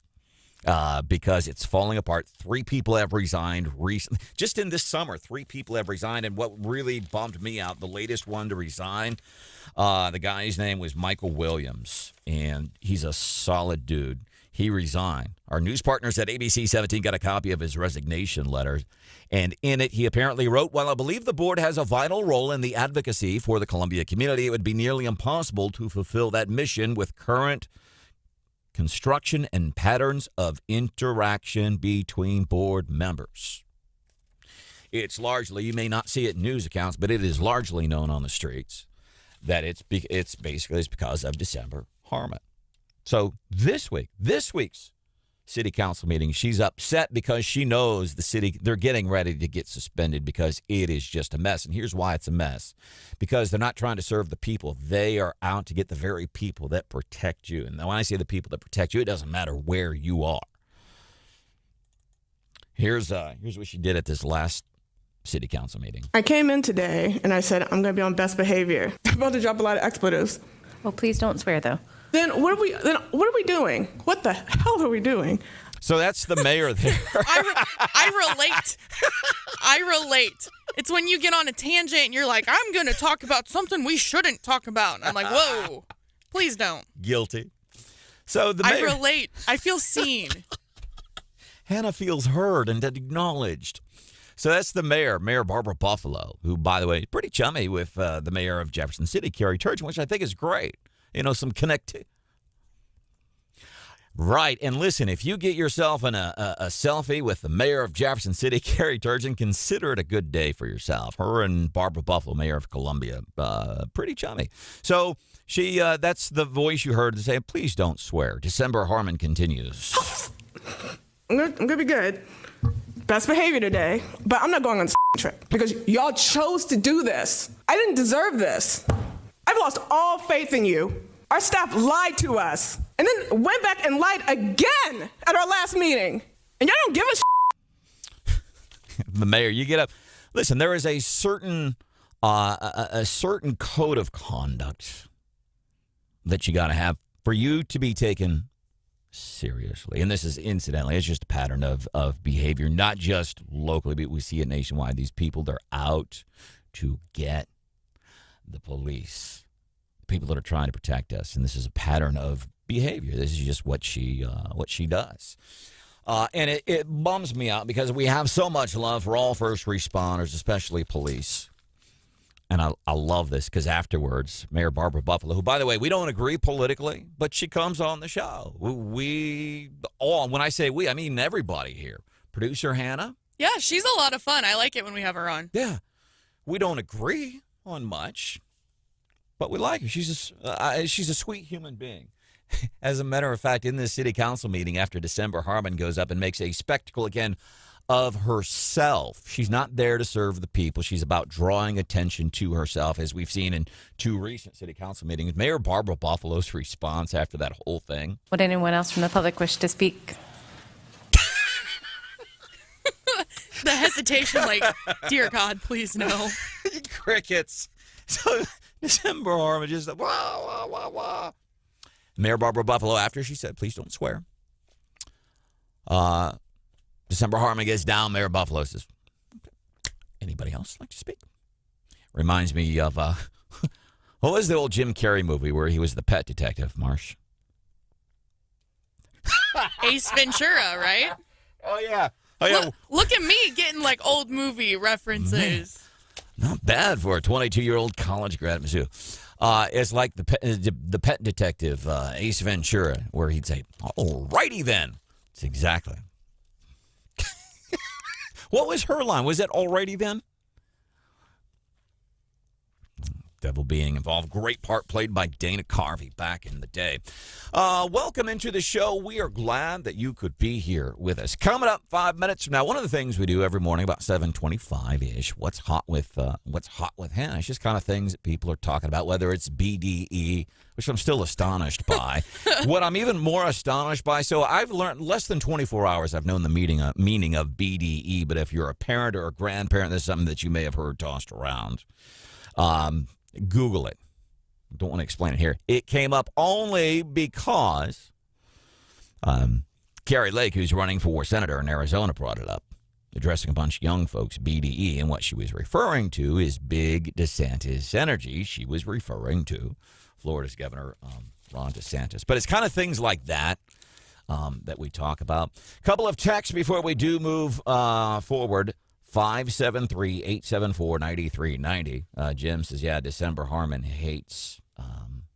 because it's falling apart. 3 people have resigned recently. Just in this summer, 3 people have resigned. And what really bummed me out, the latest one to resign, the guy's name was Michael Williams, and he's a solid dude. He resigned. Our news partners at ABC 17 got a copy of his resignation letter, and in it, he apparently wrote, while I believe the board has a vital role in the advocacy for the Columbia community, it would be nearly impossible to fulfill that mission with current construction and patterns of interaction between board members. It's largely, you may not see it in news accounts, but it is largely known on the streets that it's because of December Harmon. So this week's city council meeting, she's upset because she knows they're getting ready to get suspended because it is just a mess. And here's why it's a mess. Because they're not trying to serve the people. They are out to get the very people that protect you. And when I say the people that protect you, it doesn't matter where you are. Here's what she did at this last city council meeting. I came in today and I said, I'm going to be on best behavior. I'm about to drop a lot of expletives. Well, please don't swear, though. Then what are we doing? What the hell are we doing? So that's the mayor there. I relate. It's when you get on a tangent and you're like, I'm going to talk about something we shouldn't talk about. And I'm like, whoa, please don't. Guilty. So the mayor, I relate. I feel seen. Hannah feels heard and acknowledged. So that's the mayor, Mayor Barbara Buffalo, who, by the way, is pretty chummy with the mayor of Jefferson City, Carrie Turgeon, which I think is great. Some connectivity. Right. And listen, if you get yourself in a selfie with the mayor of Jefferson City, Carrie Turgeon, consider it a good day for yourself. Her and Barbara Buffalo, mayor of Columbia, pretty chummy. So that's the voice you heard to say, please don't swear. December Harmon continues. I'm going to be good. Best behavior today, but I'm not going on this trip because y'all chose to do this. I didn't deserve this. I I've lost all faith in you. Our staff lied to us and then went back and lied again at our last meeting. And y'all don't give a The mayor, you get up. Listen, there is a certain code of conduct that you got to have for you to be taken seriously. And this is, incidentally, it's just a pattern of behavior, not just locally, but we see it nationwide. These people, they're out to get the police, people that are trying to protect us. And this is a pattern of behavior. This is just what she does. And it bums me out because we have so much love for all first responders, especially police. And I love this because afterwards, Mayor Barbara Buffalo, who, by the way, we don't agree politically, but she comes on the show. We all, when I say we, I mean everybody here. Producer Hannah. Yeah, she's a lot of fun. I like it when we have her on. Yeah. We don't agree on much, but we like her. She's a sweet human being. As a matter of fact, in this city council meeting after December, Harmon goes up and makes a spectacle again of herself. She's not there to serve the people. She's about drawing attention to herself, as we've seen in two recent city council meetings. Mayor Barbara Buffalo's response after that whole thing. Would anyone else from the public wish to speak? The hesitation, like, dear God, please no. Crickets. So December Harmon just wah, wah, wah, wah. Mayor Barbara Buffalo, after she said, please don't swear. December Harmon gets down. Mayor Buffalo says, anybody else like to speak? Reminds me of, what was the old Jim Carrey movie where he was the pet detective, Marsh? Ace Ventura, right? Oh, yeah. Oh, yeah. Look at me getting, like, old movie references. Man, not bad for a 22-year-old college grad at Mizzou. It's like the pet detective, Ace Ventura, where he'd say, all righty then. It's exactly. What was her line? Was it alrighty then? Devil being involved. Great part played by Dana Carvey back in the day. Welcome into the show. We are glad that you could be here with us. Coming up 5 minutes from now, one of the things we do every morning about 7:25-ish, what's hot with Hannah. It's just kind of things that people are talking about, whether it's BDE, which I'm still astonished by. What I'm even more astonished by, so I've learned less than 24 hours I've known the meaning of BDE, but if you're a parent or a grandparent, this is something that you may have heard tossed around. Google it. Don't want to explain it here. It came up only because Carrie Lake, who's running for senator in Arizona, brought it up, addressing a bunch of young folks, BDE, and what she was referring to is Big DeSantis energy. She was referring to Florida's Governor Ron DeSantis. But it's kind of things like that that we talk about. A couple of texts before we do move forward. 573-874-9390. Jim says, yeah, December Harmon hates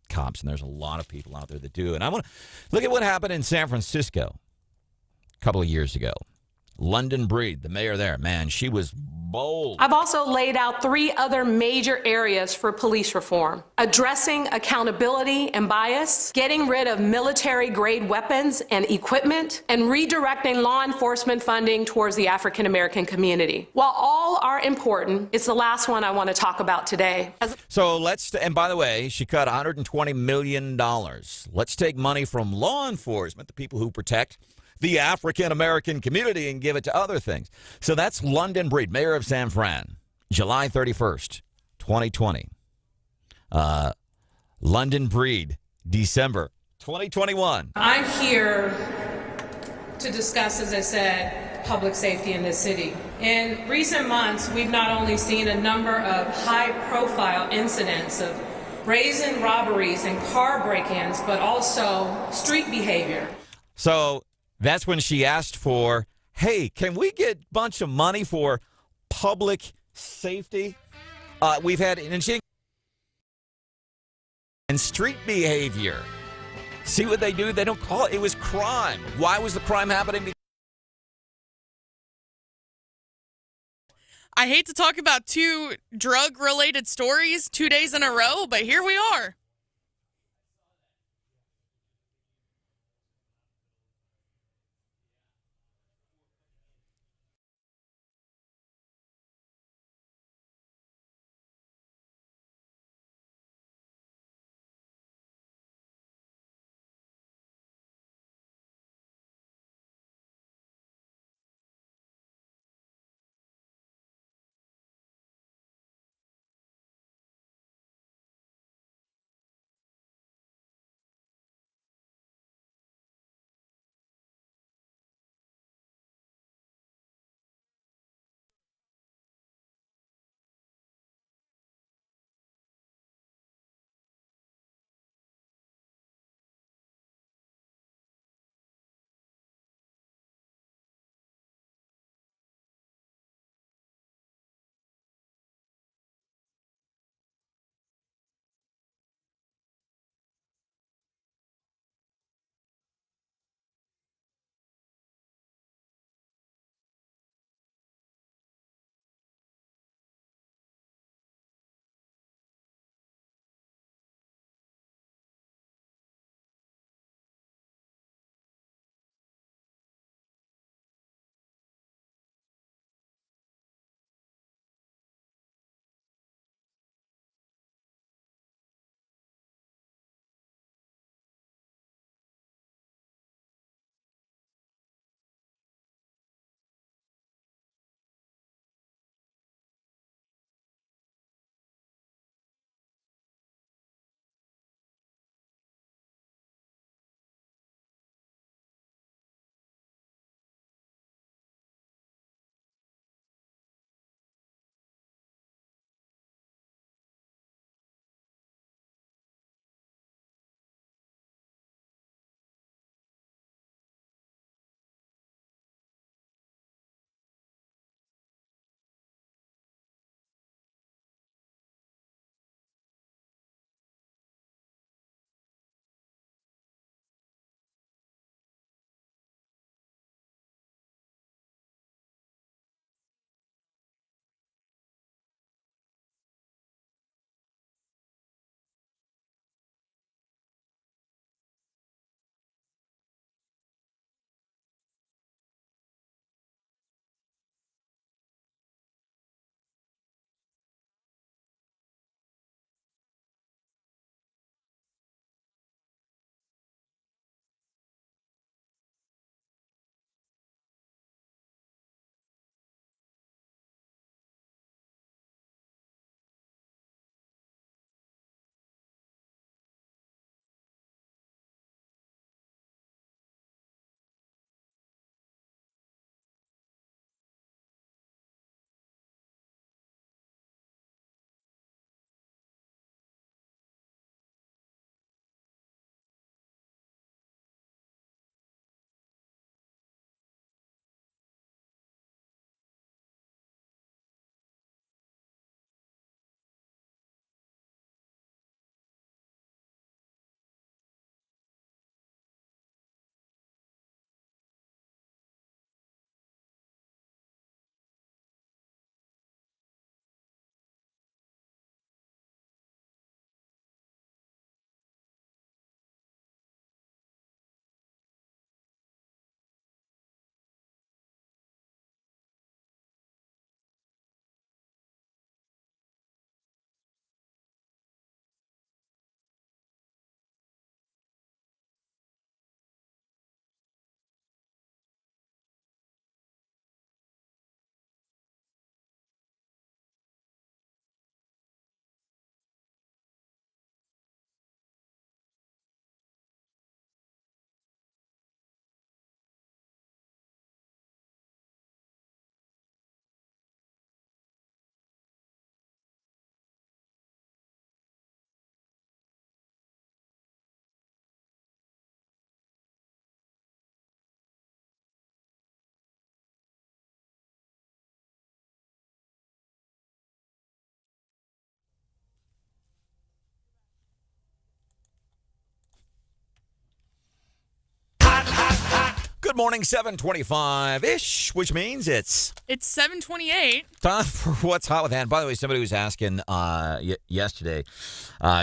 cops, and there's a lot of people out there that do. And I want to look at what happened in San Francisco a couple of years ago. London Breed, the mayor there, man, she was bold. I've also laid out 3 other major areas for police reform: addressing accountability and bias, getting rid of military-grade weapons and equipment, and redirecting law enforcement funding towards the African-American community. While all are important, it's the last one I want to talk about today. So and by the way, she cut $120 million. Let's take money from law enforcement, the people who protect the African-American community, and give it to other things. So that's London Breed, mayor of San Fran, July 31st, 2020. London Breed, December 2021. I'm here to discuss, as I said, public safety in this city. In recent months, we've not only seen a number of high-profile incidents of brazen robberies and car break-ins, but also street behavior. So that's when she asked for, hey, can we get a bunch of money for public safety? We've had and street behavior. See what they do? They don't call it. It was crime. Why was the crime happening? I hate to talk about 2 drug-related stories 2 days in a row, but here we are. Good morning, 7:25-ish, which means it's 7:28. time for What's Hot with Hannah. By the way, somebody was asking yesterday,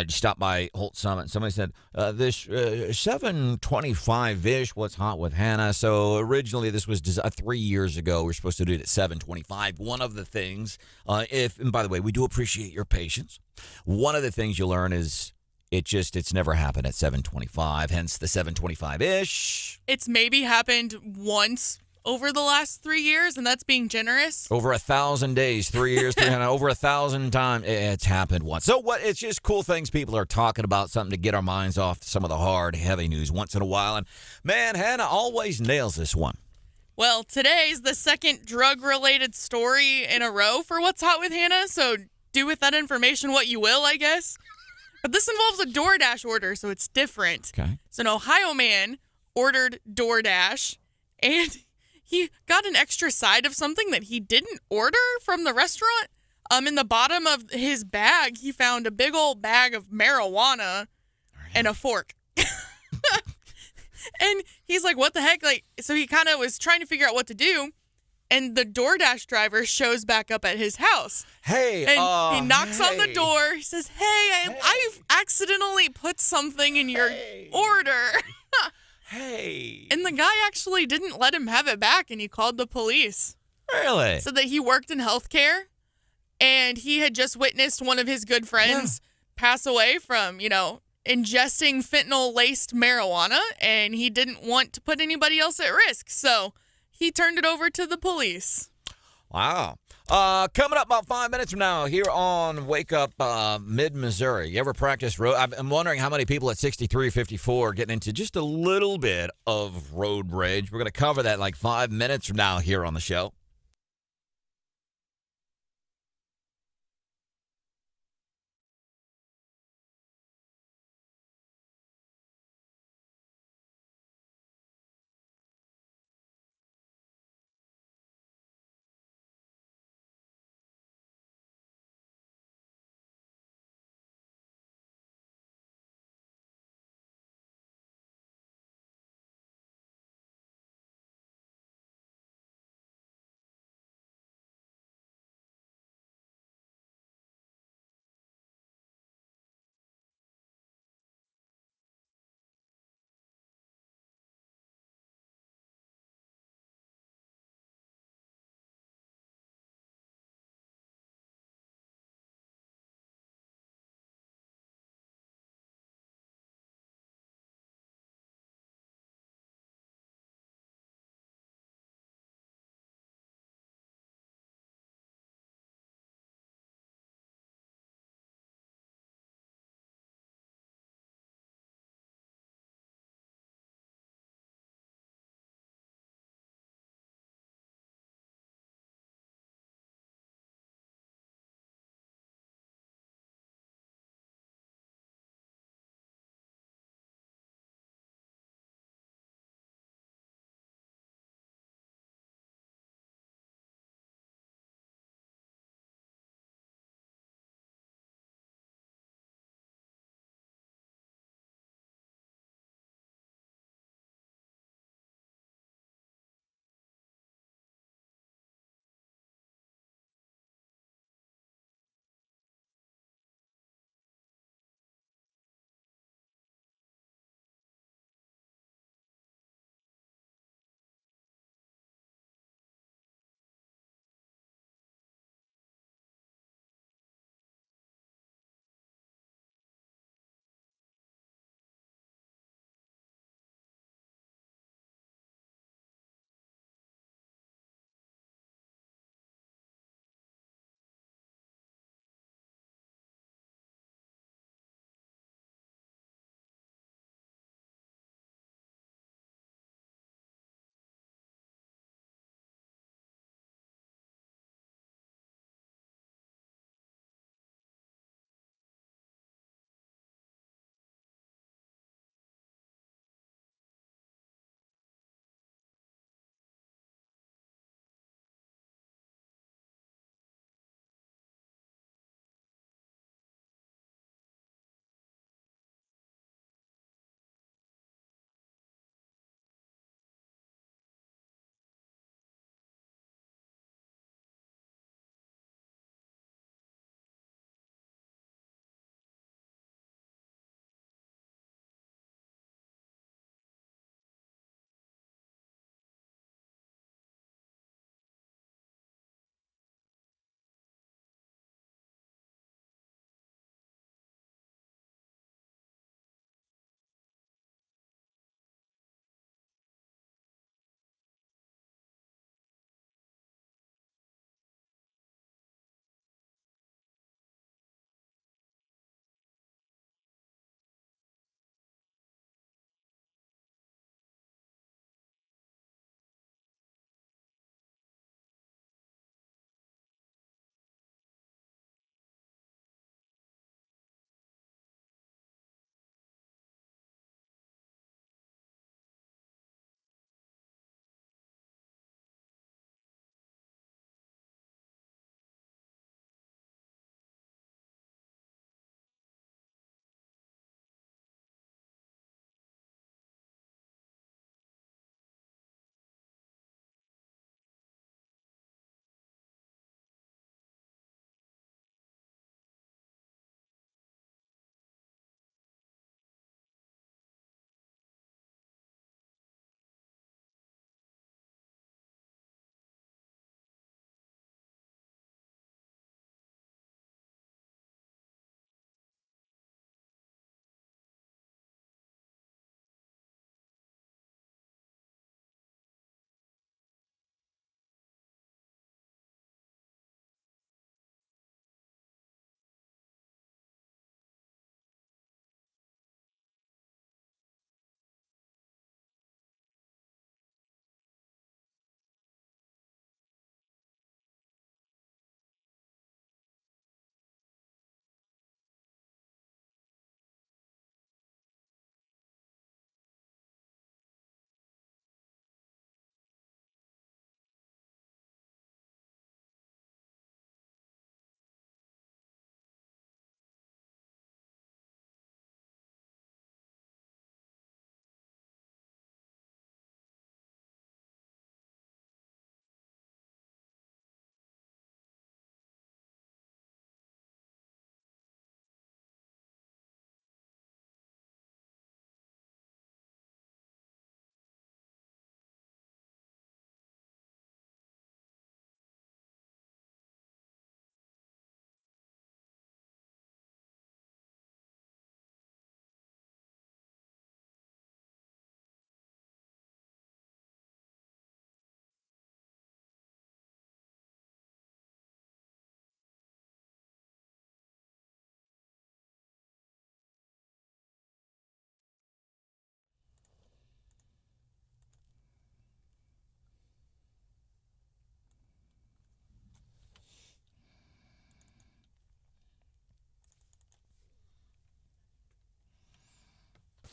stopped by Holt Summit, somebody said, this 7:25-ish, What's Hot with Hannah. So originally this was 3 years ago. We were supposed to do it at 7:25. One of the things, and by the way, we do appreciate your patience. One of the things you learn is it's never happened at 7:25, hence the 7:25-ish. It's maybe happened once over the last 3 years, and that's being generous. Over 1,000 days, 3 years, 300, over 1,000 times, it's happened once. So what? It's just cool things people are talking about, something to get our minds off some of the hard, heavy news once in a while. And man, Hannah always nails this one. Well, today's the second drug-related story in a row for What's Hot with Hannah, so do with that information what you will, I guess. But this involves a DoorDash order, so it's different. Okay. So an Ohio man ordered DoorDash, and he got an extra side of something that he didn't order from the restaurant. In the bottom of his bag, he found a big old bag of marijuana and a fork. And he's like, what the heck? So he kind of was trying to figure out what to do. And the DoorDash driver shows back up at his house. Hey, and he knocks on the door. He says, I've accidentally put something in your order. Hey. And the guy actually didn't let him have it back, and he called the police. Really? Said that he worked in healthcare, and he had just witnessed one of his good friends pass away from, ingesting fentanyl-laced marijuana, and he didn't want to put anybody else at risk. So he turned it over to the police. Wow. Coming up about 5 minutes from now here on Wake Up Mid-Missouri. You ever practice road? I'm wondering how many people at 6354 are getting into just a little bit of road rage. We're going to cover that like 5 minutes from now here on the show.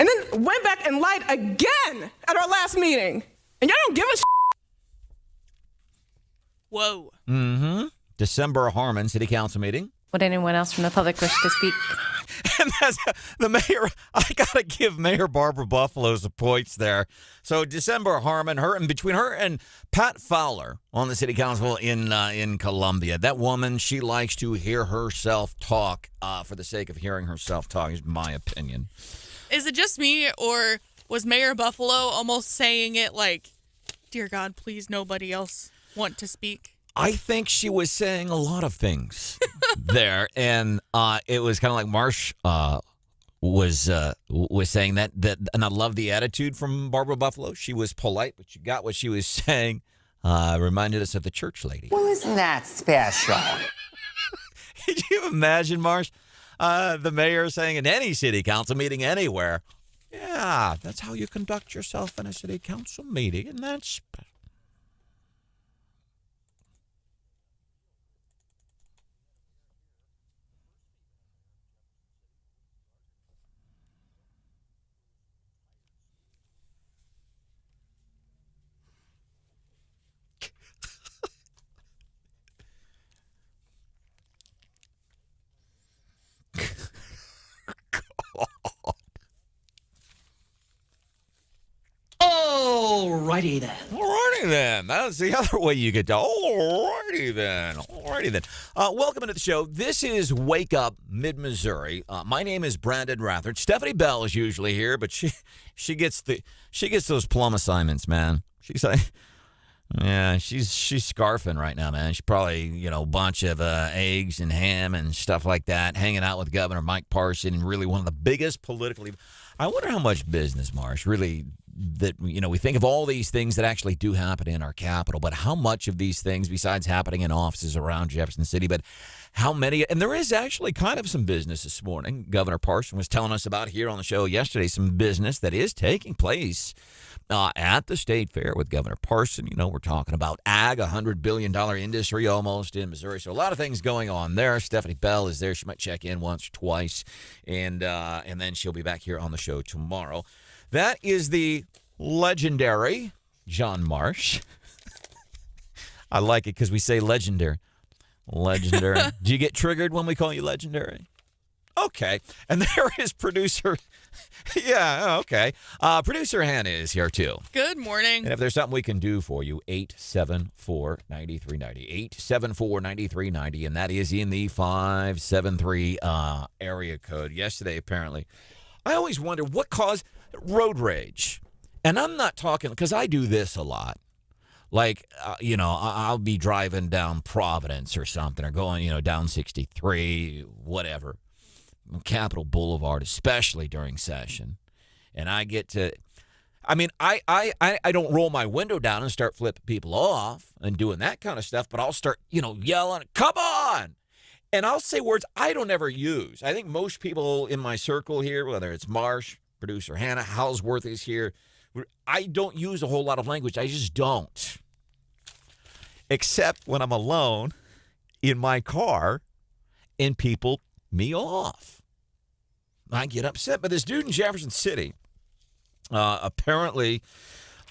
and then went back and lied again at our last meeting. And y'all don't give a Whoa. Mm-hmm. December Harmon City Council meeting. Would anyone else from the public wish to speak? And that's the mayor. I got to give Mayor Barbara Buffalo some points there. So December Harmon, between her and Pat Fowler on the city council in Columbia, that woman, she likes to hear herself talk for the sake of hearing herself talk, is my opinion. Is it just me, or was Mayor Buffalo almost saying it like, dear God, please nobody else want to speak? I think she was saying a lot of things there, and it was kind of like Marsh was saying that, and I love the attitude from Barbara Buffalo. She was polite, but you got what she was saying. Reminded us of the church lady. Well, isn't that special? Could you imagine, Marsh, the mayor saying in any city council meeting anywhere, yeah, that's how you conduct yourself in a city council meeting, and that's special. Alrighty then. Alrighty then. That's the other way you get to. Alrighty then. Welcome into the show. This is Wake Up Mid-Missouri. My name is Branden Rathert. Stephanie Bell is usually here, but she gets those plum assignments, man. She's like, yeah, she's scarfing right now, man. She's probably, a bunch of eggs and ham and stuff like that, hanging out with Governor Mike Parson, and really one of the biggest politically. I wonder how much business, Marsh, really, that, we think of all these things that actually do happen in our capital, but how much of these things, besides happening in offices around Jefferson City, but how many, and there is actually kind of some business this morning. Governor Parson was telling us about here on the show yesterday, some business that is taking place at the state fair with Governor Parson. We're talking about ag, $100 billion industry almost in Missouri. So a lot of things going on there. Stephanie Bell is there. She might check in once or twice, and then she'll be back here on the show tomorrow. That is the legendary John Marsh. I like it because we say legendary. Legendary. Do you get triggered when we call you legendary? Okay. And there is producer. Yeah, okay. Producer Hannah is here, too. Good morning. And if there's something we can do for you, 874-9390. 874-9390, and that is in the 573 area code. Yesterday, apparently. I always wonder what caused road rage. And I'm not talking, because I do this a lot. Like, I'll be driving down Providence or something, or going, down 63, whatever. Capitol Boulevard, especially during session. And I get to, I don't roll my window down and start flipping people off and doing that kind of stuff, but I'll start, yelling, come on! And I'll say words I don't ever use. I think most people in my circle here, whether it's Marsh, producer Hannah, Halsworth is here, I don't use a whole lot of language. I just don't. Except when I'm alone in my car and people me off. I get upset. But this dude in Jefferson City apparently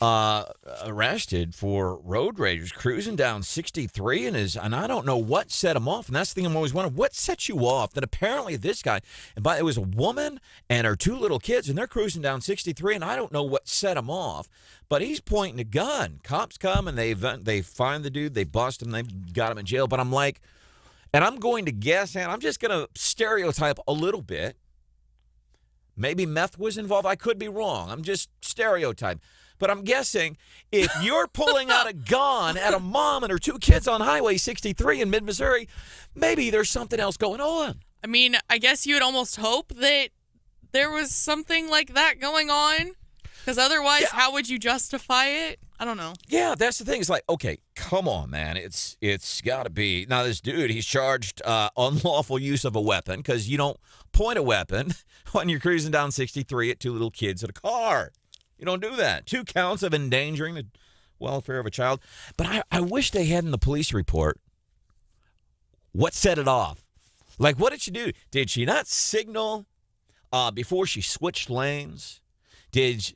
arrested for road rage, cruising down 63 and I don't know what set him off. And that's the thing I'm always wondering, what sets you off? That apparently this guy, it was a woman and her two little kids, and they're cruising down 63, and I don't know what set him off, but he's pointing a gun. Cops come and they find the dude, they bust him, they got him in jail. But I'm like, and I'm going to guess, and I'm just going to stereotype a little bit. Maybe meth was involved. I could be wrong. I'm just stereotyping. But I'm guessing if you're pulling out a gun at a mom and her two kids on Highway 63 in mid-Missouri, maybe there's something else going on. I guess you would almost hope that there was something like that going on, because otherwise, how would you justify it? I don't know. Yeah, that's the thing. It's like, okay, come on, man. It's got to be. Now, this dude, he's charged unlawful use of a weapon, because you don't point a weapon when you're cruising down 63 at two little kids in a car. You don't do that. 2 counts of endangering the welfare of a child. But I wish they had in the police report what set it off. Like, what did she do? Did she not signal before she switched lanes, did...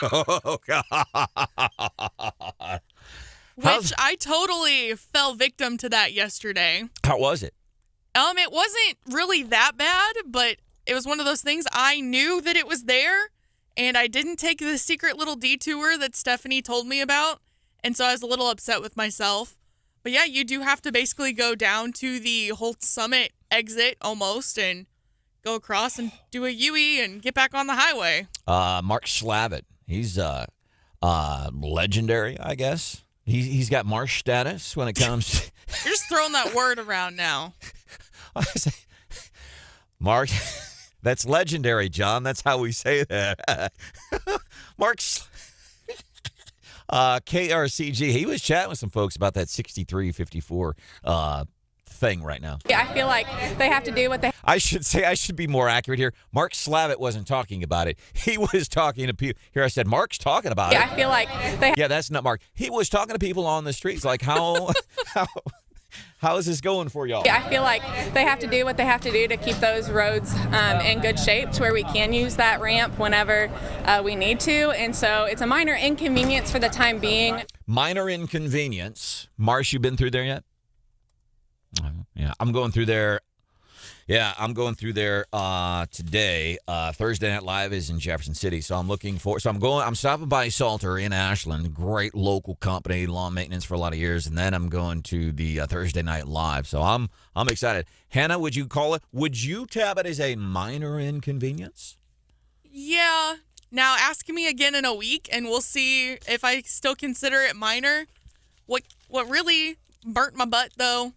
Oh, God. Which I totally fell victim to that yesterday. How was it? It wasn't really that bad, but it was one of those things. I knew that it was there, and I didn't take the secret little detour that Stephanie told me about, and so I was a little upset with myself. But yeah, you do have to basically go down to the Holt Summit exit almost and go across and do a U-E and get back on the highway. Mark Slavitt, he's legendary, I guess. He's got Marsh status when it comes. You're just throwing that word around now. Mark, that's legendary, John. That's how we say that. Mark's KRCG. He was chatting with some folks about that 63-54 thing right now. Yeah, I feel like they have to do what they... I should be more accurate here. Mark Slavitt wasn't talking about it. He was talking to people. Here I said, Mark's talking about it. Yeah, I feel like they... Yeah, that's not Mark. He was talking to people on the streets like, how is this going for y'all? Yeah, I feel like they have to do what they have to do to keep those roads in good shape to where we can use that ramp whenever we need to. And so it's a minor inconvenience for the time being. Minor inconvenience. Marsh, you been through there yet? Yeah, I'm going through there. Yeah, I'm going through there today. Thursday Night Live is in Jefferson City, so I'm stopping by Salter in Ashland, great local company, lawn maintenance for a lot of years, and then I'm going to the Thursday Night Live. So I'm excited. Hannah, would you tab it as a minor inconvenience? Yeah. Now ask me again in a week, and we'll see if I still consider it minor. What really burnt my butt though,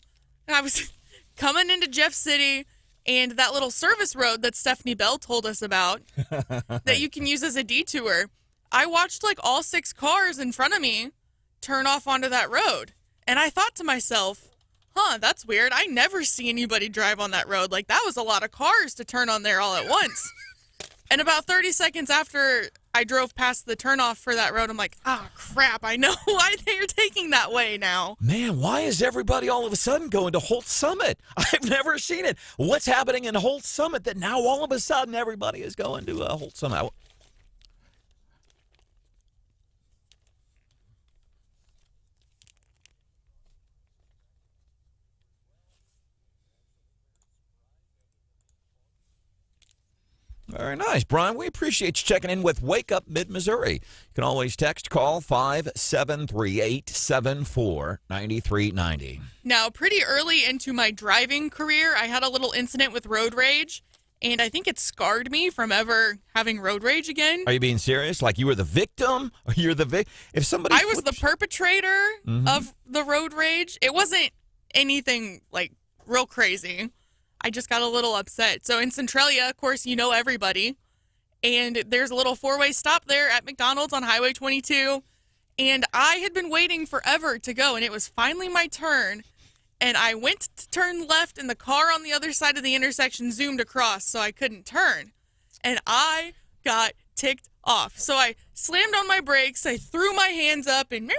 I was coming into Jeff City. And that little service road that Stephanie Bell told us about that you can use as a detour, I watched like all 6 cars in front of me turn off onto that road. And I thought to myself, that's weird. I never see anybody drive on that road. Like, that was a lot of cars to turn on there all at once. And about 30 seconds after I drove past the turnoff for that road, I'm like, crap, I know why they're taking that way now. Man, why is everybody all of a sudden going to Holt Summit? I've never seen it. What's happening in Holt Summit that now all of a sudden everybody is going to Holt Summit? Very nice, Brian. We appreciate you checking in with Wake Up Mid-Missouri. You can always text, call 573-874-9390. Now, pretty early into my driving career, I had a little incident with road rage, and I think it scarred me from ever having road rage again. Are you being serious? Like you were the victim? Or you're the If somebody I was the perpetrator of the road rage. It wasn't anything like real crazy. I just got a little upset. So in Centralia, of course, you know everybody. And there's a little 4-way stop there at McDonald's on Highway 22. And I had been waiting forever to go, and it was finally my turn. And I went to turn left, and the car on the other side of the intersection zoomed across, so I couldn't turn. And I got ticked off. So I slammed on my brakes. I threw my hands up, and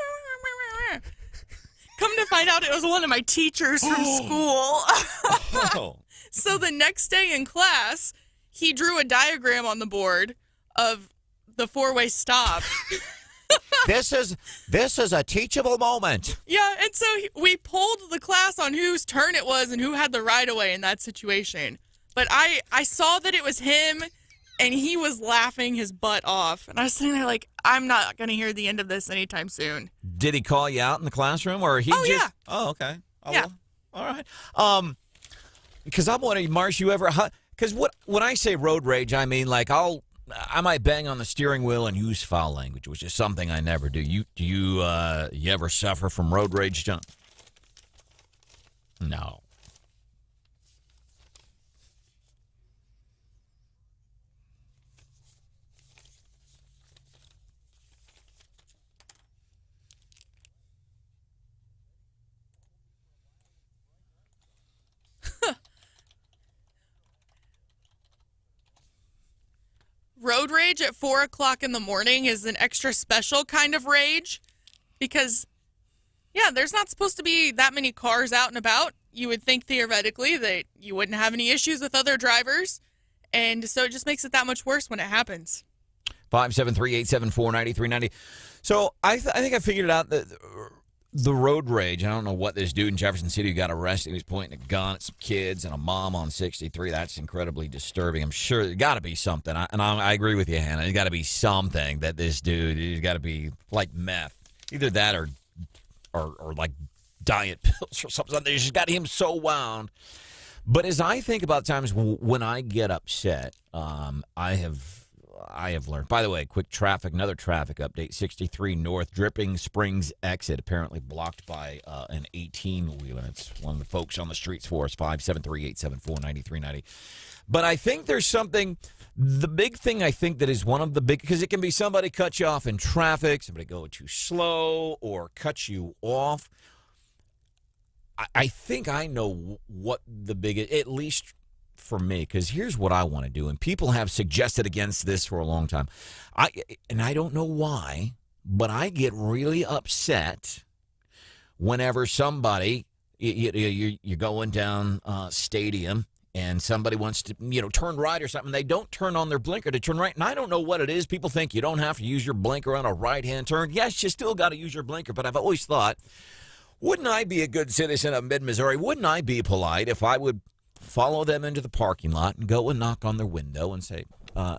come to find out it was one of my teachers from school. So the next day in class, he drew a diagram on the board of the 4-way stop. This is a teachable moment. Yeah, and so we polled the class on whose turn it was and who had the right-of-way in that situation. But I saw that it was him, and he was laughing his butt off. And I was sitting there like, I'm not going to hear the end of this anytime soon. Did he call you out in the classroom, or he just... Yeah. Oh, okay. Yeah. All right. Because I'm wondering, Marsh, because when I say road rage, I mean like I might bang on the steering wheel and use foul language, which is something I never do. You ever suffer from road rage, John? No. Road rage at 4 o'clock in the morning is an extra special kind of rage because, yeah, there's not supposed to be that many cars out and about. you would think theoretically that you wouldn't have any issues with other drivers. And so it just makes it that much worse when it happens. 573-874-9390. So I think I figured it out. The road rage, I don't know what this dude in Jefferson City who got arrested. He was pointing a gun at some kids and a mom on 63. That's incredibly disturbing. I'm sure there's got to be something. I agree with you, Hannah. There's got to be something that this dude, he's got to be like meth. Either that or like diet pills or something. They just got him so wound. But as I think about times when I get upset, I have learned. By the way, another traffic update. 63 North, Dripping Springs exit, apparently blocked by an 18-wheeler. It's one of the folks on the streets for us, 573-874-9390. But I think there's something, the big thing I think that is one of the big, because it can be somebody cut you off in traffic, somebody go too slow or cut you off. I think I know what the biggest, at least for me, because here's what I want to do, and people have suggested against this for a long time. I don't know why, but I get really upset whenever somebody, you're going down Stadium, and somebody wants to, turn right or something. They don't turn on their blinker to turn right, and I don't know what it is. People think you don't have to use your blinker on a right-hand turn. Yes, you still got to use your blinker, but I've always thought, wouldn't I be a good citizen of mid-Missouri? Wouldn't I be polite if I would follow them into the parking lot and go and knock on their window and say,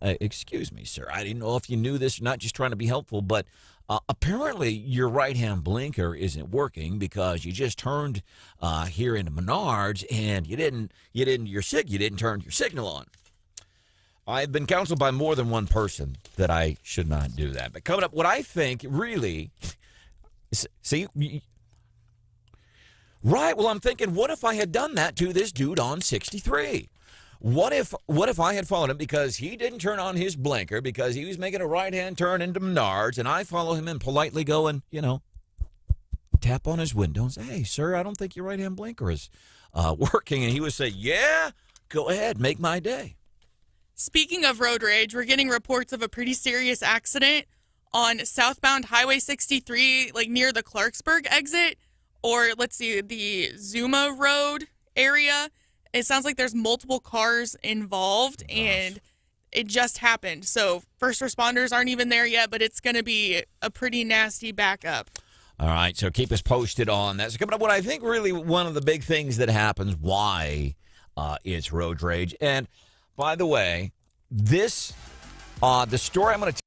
excuse me, sir, I didn't know if you knew this or not, just trying to be helpful, but apparently your right-hand blinker isn't working because you just turned here into Menards and you didn't turn your signal on. I've been counseled by more than one person that I should not do that. But coming up, what I think really, see, right, well, I'm thinking, what if I had done that to this dude on 63? What if I had followed him because he didn't turn on his blinker because he was making a right-hand turn into Menards, and I follow him and politely go and, tap on his window and say, hey, sir, I don't think your right-hand blinker is working. And he would say, yeah, go ahead, make my day. Speaking of road rage, we're getting reports of a pretty serious accident on southbound Highway 63, like near the Clarksburg exit. Or, let's see, the Zuma Road area. It sounds like there's multiple cars involved, and it just happened. So first responders aren't even there yet, but it's going to be a pretty nasty backup. All right, so keep us posted on that. So coming up, what I think really one of the big things that happens, why it's road rage. And, by the way, the story I'm going to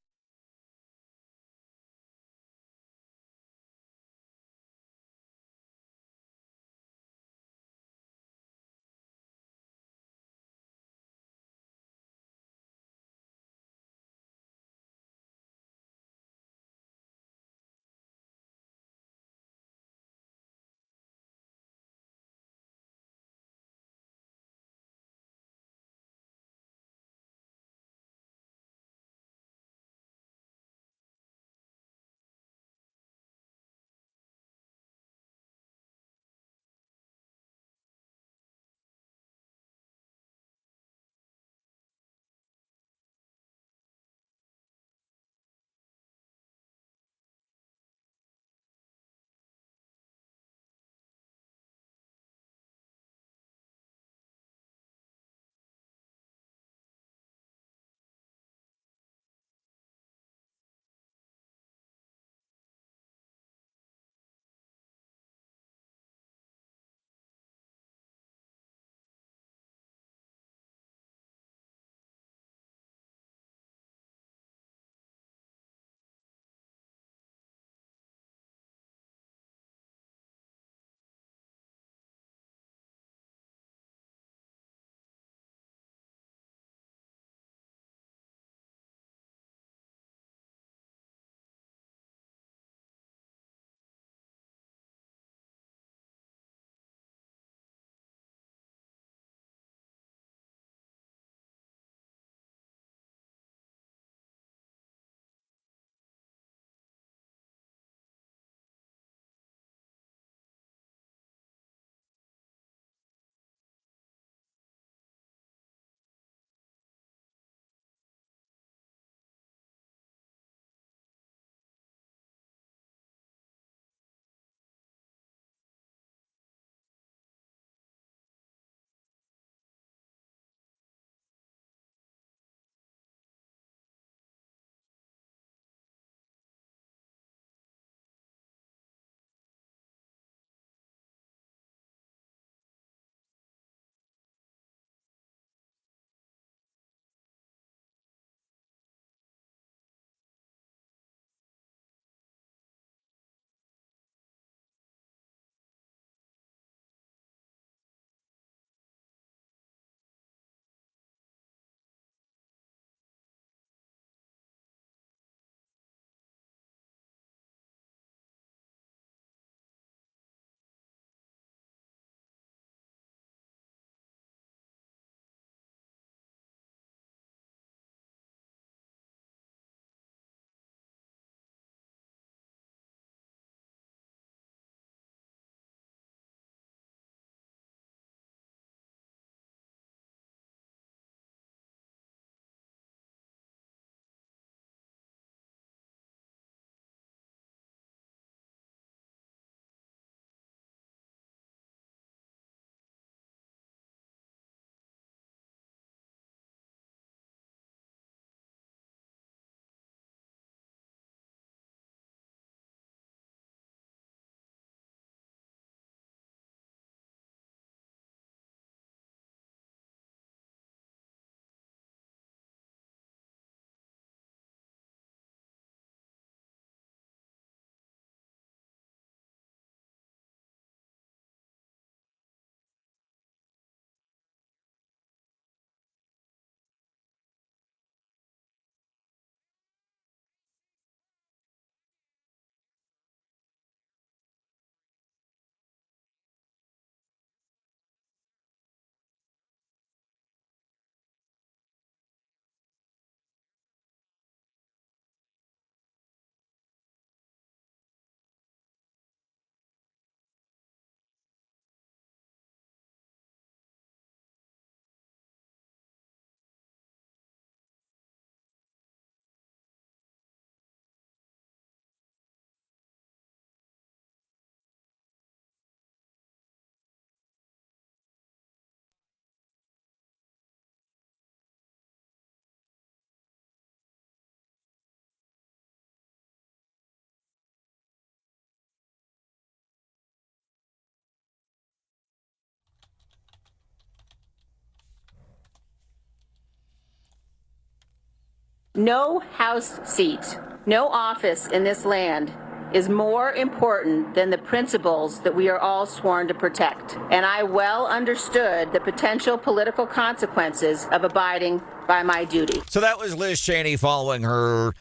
No House seat, no office in this land is more important than the principles that we are all sworn to protect. And I well understood the potential political consequences of abiding by my duty. So that was Liz Cheney following her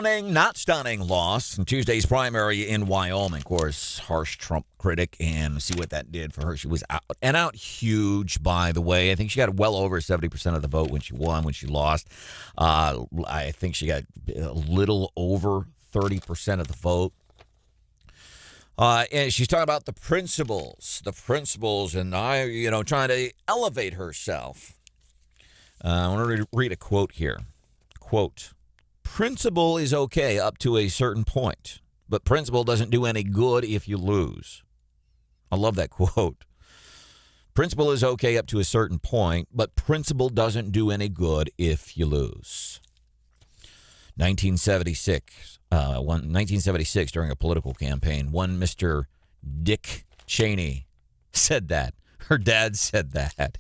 not stunning loss in Tuesday's primary in Wyoming. Of course, harsh Trump critic, and see what that did for her. She was out huge, by the way. I think she got well over 70% of the vote when she won. When she lost, I think she got a little over 30% of the vote. And she's talking about the principles, and trying to elevate herself. I want to read a quote here. Quote, principle is okay up to a certain point, but principle doesn't do any good if you lose. I love that quote. Principle is okay up to a certain point, but principle doesn't do any good if you lose. 1976, during a political campaign, one Mr. Dick Cheney said that. Her dad said that.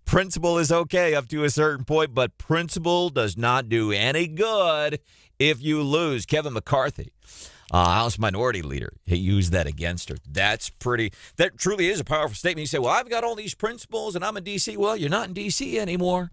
Principle is okay up to a certain point, but principle does not do any good if you lose. Kevin McCarthy, House Minority Leader, he used that against her. That truly is a powerful statement. You say, well, I've got all these principles and I'm in D.C. Well, you're not in D.C. anymore.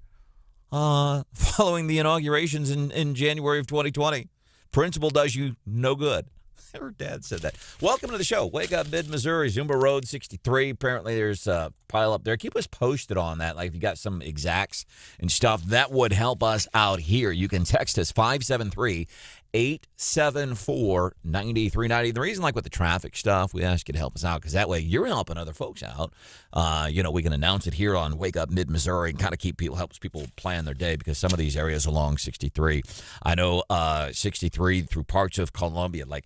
Following the inaugurations in January of 2020. Principle does you no good. Her dad said that. Welcome to the show. Wake Up Mid-Missouri, Zumba Road 63. Apparently there's a pile up there. Keep us posted on that. Like if you got some exacts and stuff, that would help us out here. You can text us 573-874-9390. The reason, like with the traffic stuff, we ask you to help us out because that way you're helping other folks out. We can announce it here on Wake Up Mid-Missouri and kind of helps people plan their day because some of these areas along 63. I know 63 through parts of Columbia, like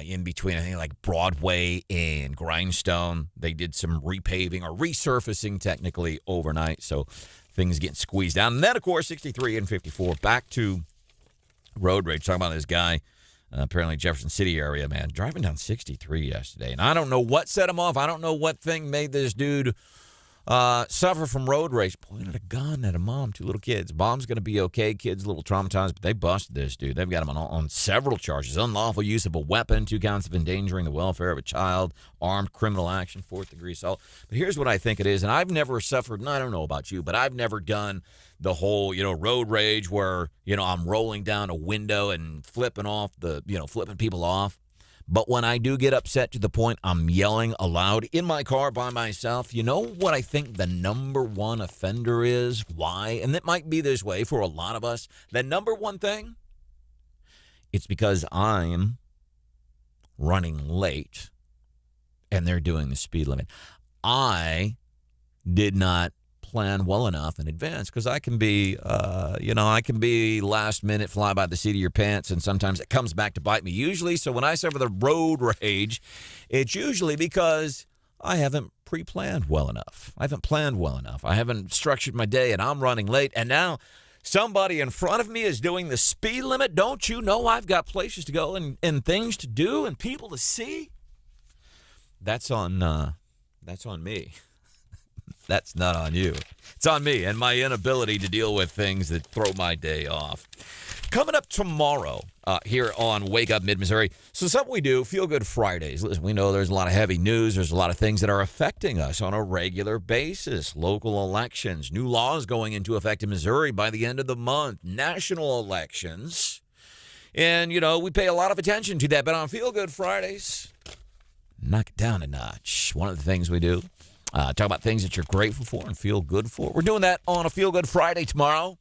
in between, I think like Broadway and Grindstone, they did some repaving or resurfacing technically overnight. So things getting squeezed down. And then, of course, 63 and 54, back to road rage. Talking about this guy, apparently Jefferson City area, man, driving down 63 yesterday. And I don't know what set him off. I don't know what thing made this dude suffer from road rage. Pointed a gun at a mom, 2 little kids. Mom's going to be okay. Kid's a little traumatized, but they busted this dude. They've got him on several charges. Unlawful use of a weapon, 2 counts of endangering the welfare of a child, armed criminal action, 4th-degree assault. But here's what I think it is, and I've never suffered, and I don't know about you, but I've never done the whole, road rage where, I'm rolling down a window and flipping people off. But when I do get upset to the point I'm yelling aloud in my car by myself, you know what I think the number one offender is? Why? And it might be this way for a lot of us. The number one thing, it's because I'm running late and they're doing the speed limit. I did not plan well enough in advance because I can be, last minute, fly by the seat of your pants, and sometimes it comes back to bite me. Usually, so when I suffer the road rage, it's usually because I haven't pre-planned well enough. I haven't planned well enough. I haven't structured my day, and I'm running late, and now somebody in front of me is doing the speed limit. Don't you know I've got places to go and things to do and people to see? That's on me. That's not on you. It's on me and my inability to deal with things that throw my day off. Coming up tomorrow here on Wake Up Mid-Missouri. So something we do, Feel Good Fridays. Listen, we know there's a lot of heavy news. There's a lot of things that are affecting us on a regular basis. Local elections, new laws going into effect in Missouri by the end of the month, national elections. And, we pay a lot of attention to that. But on Feel Good Fridays, knock it down a notch. One of the things we do. Talk about things that you're grateful for and feel good for. We're doing that on a Feel Good Friday tomorrow.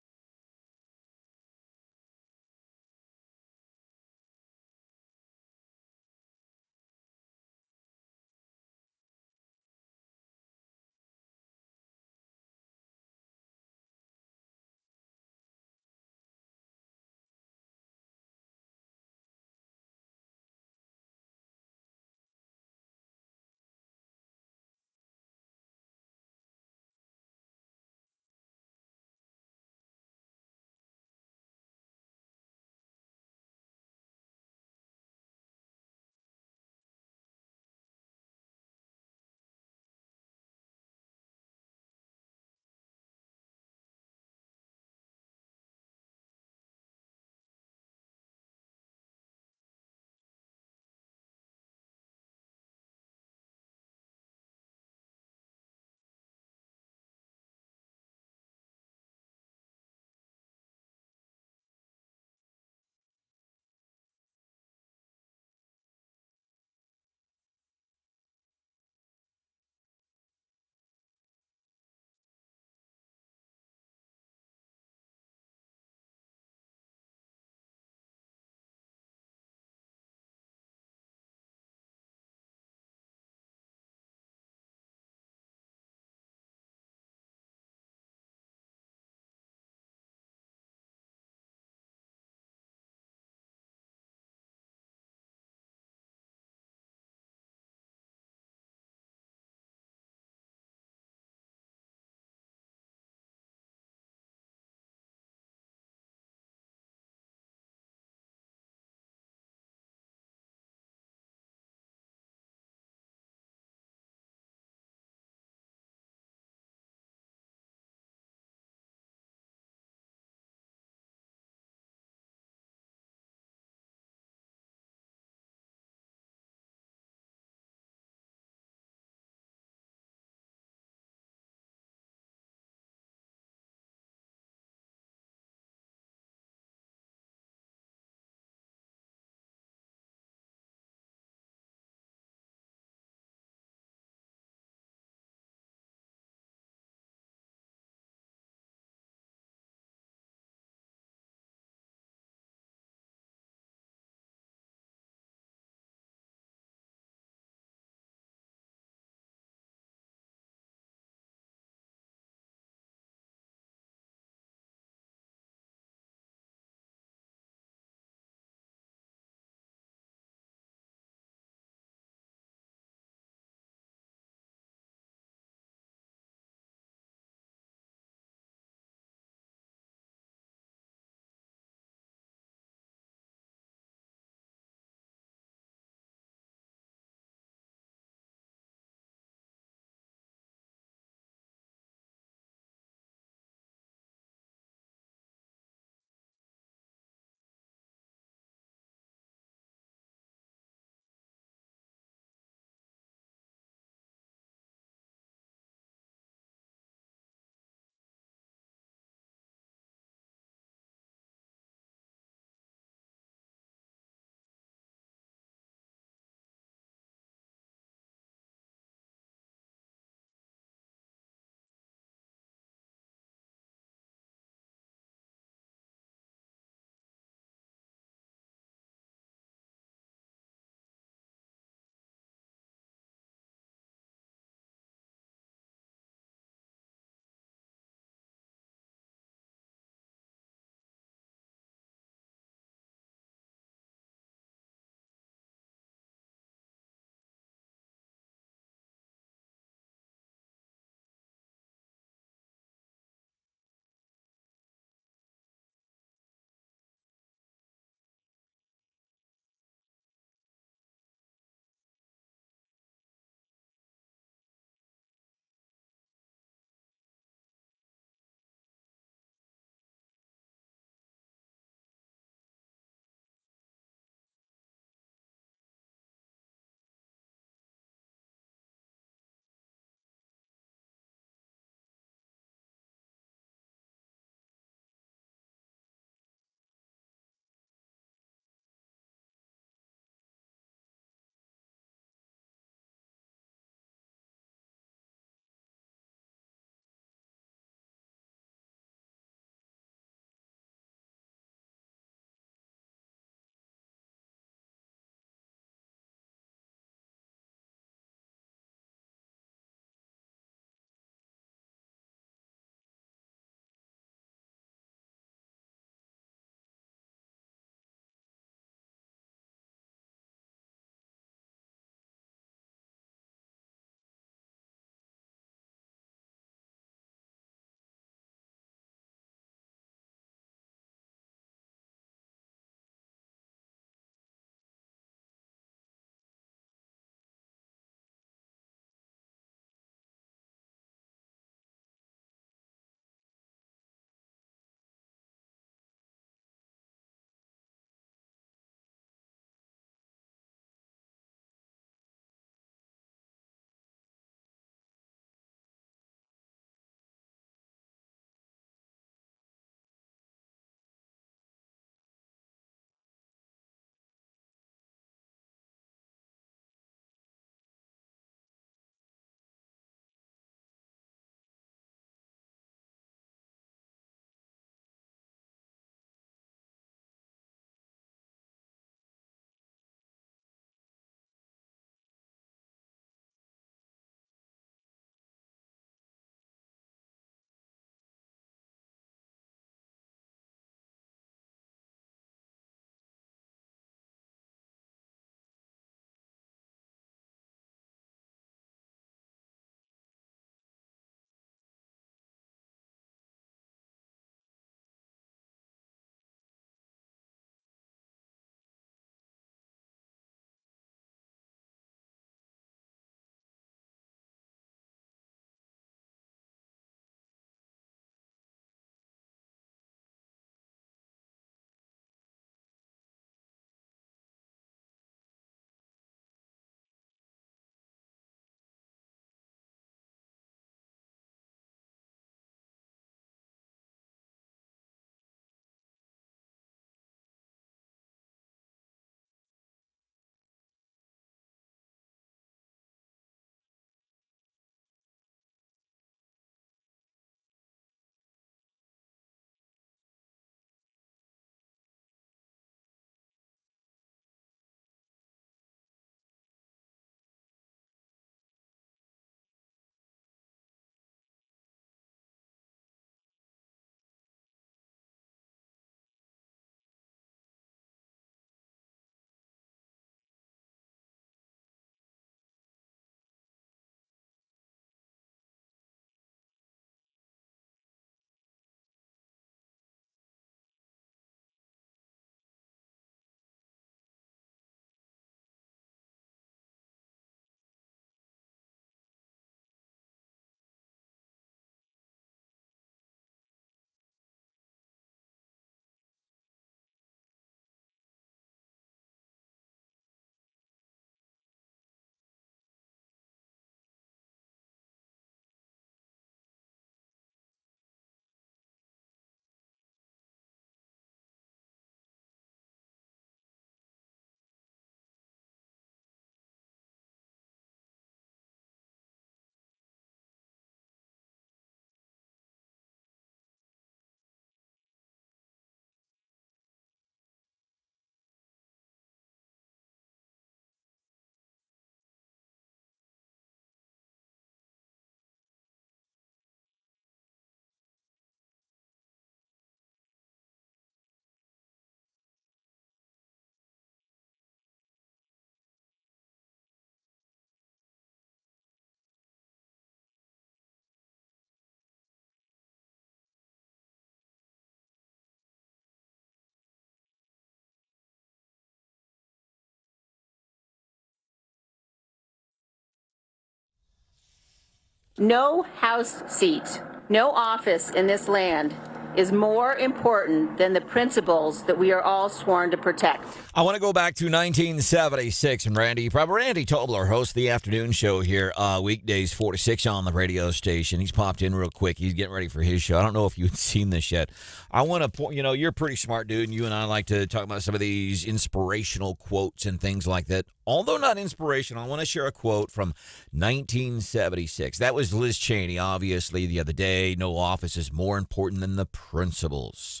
No House seat, no office in this land is more important than the principles that we are all sworn to protect. I want to go back to 1976, and Randy Tobler hosts the afternoon show here, weekdays 4 to 6 on the radio station. He's popped in real quick. He's getting ready for his show. I don't know if you've seen this yet. I want to point, you're a pretty smart dude, and you and I like to talk about some of these inspirational quotes and things like that. Although not inspirational, I want to share a quote from 1976. That was Liz Cheney, obviously, the other day. No office is more important than the principles.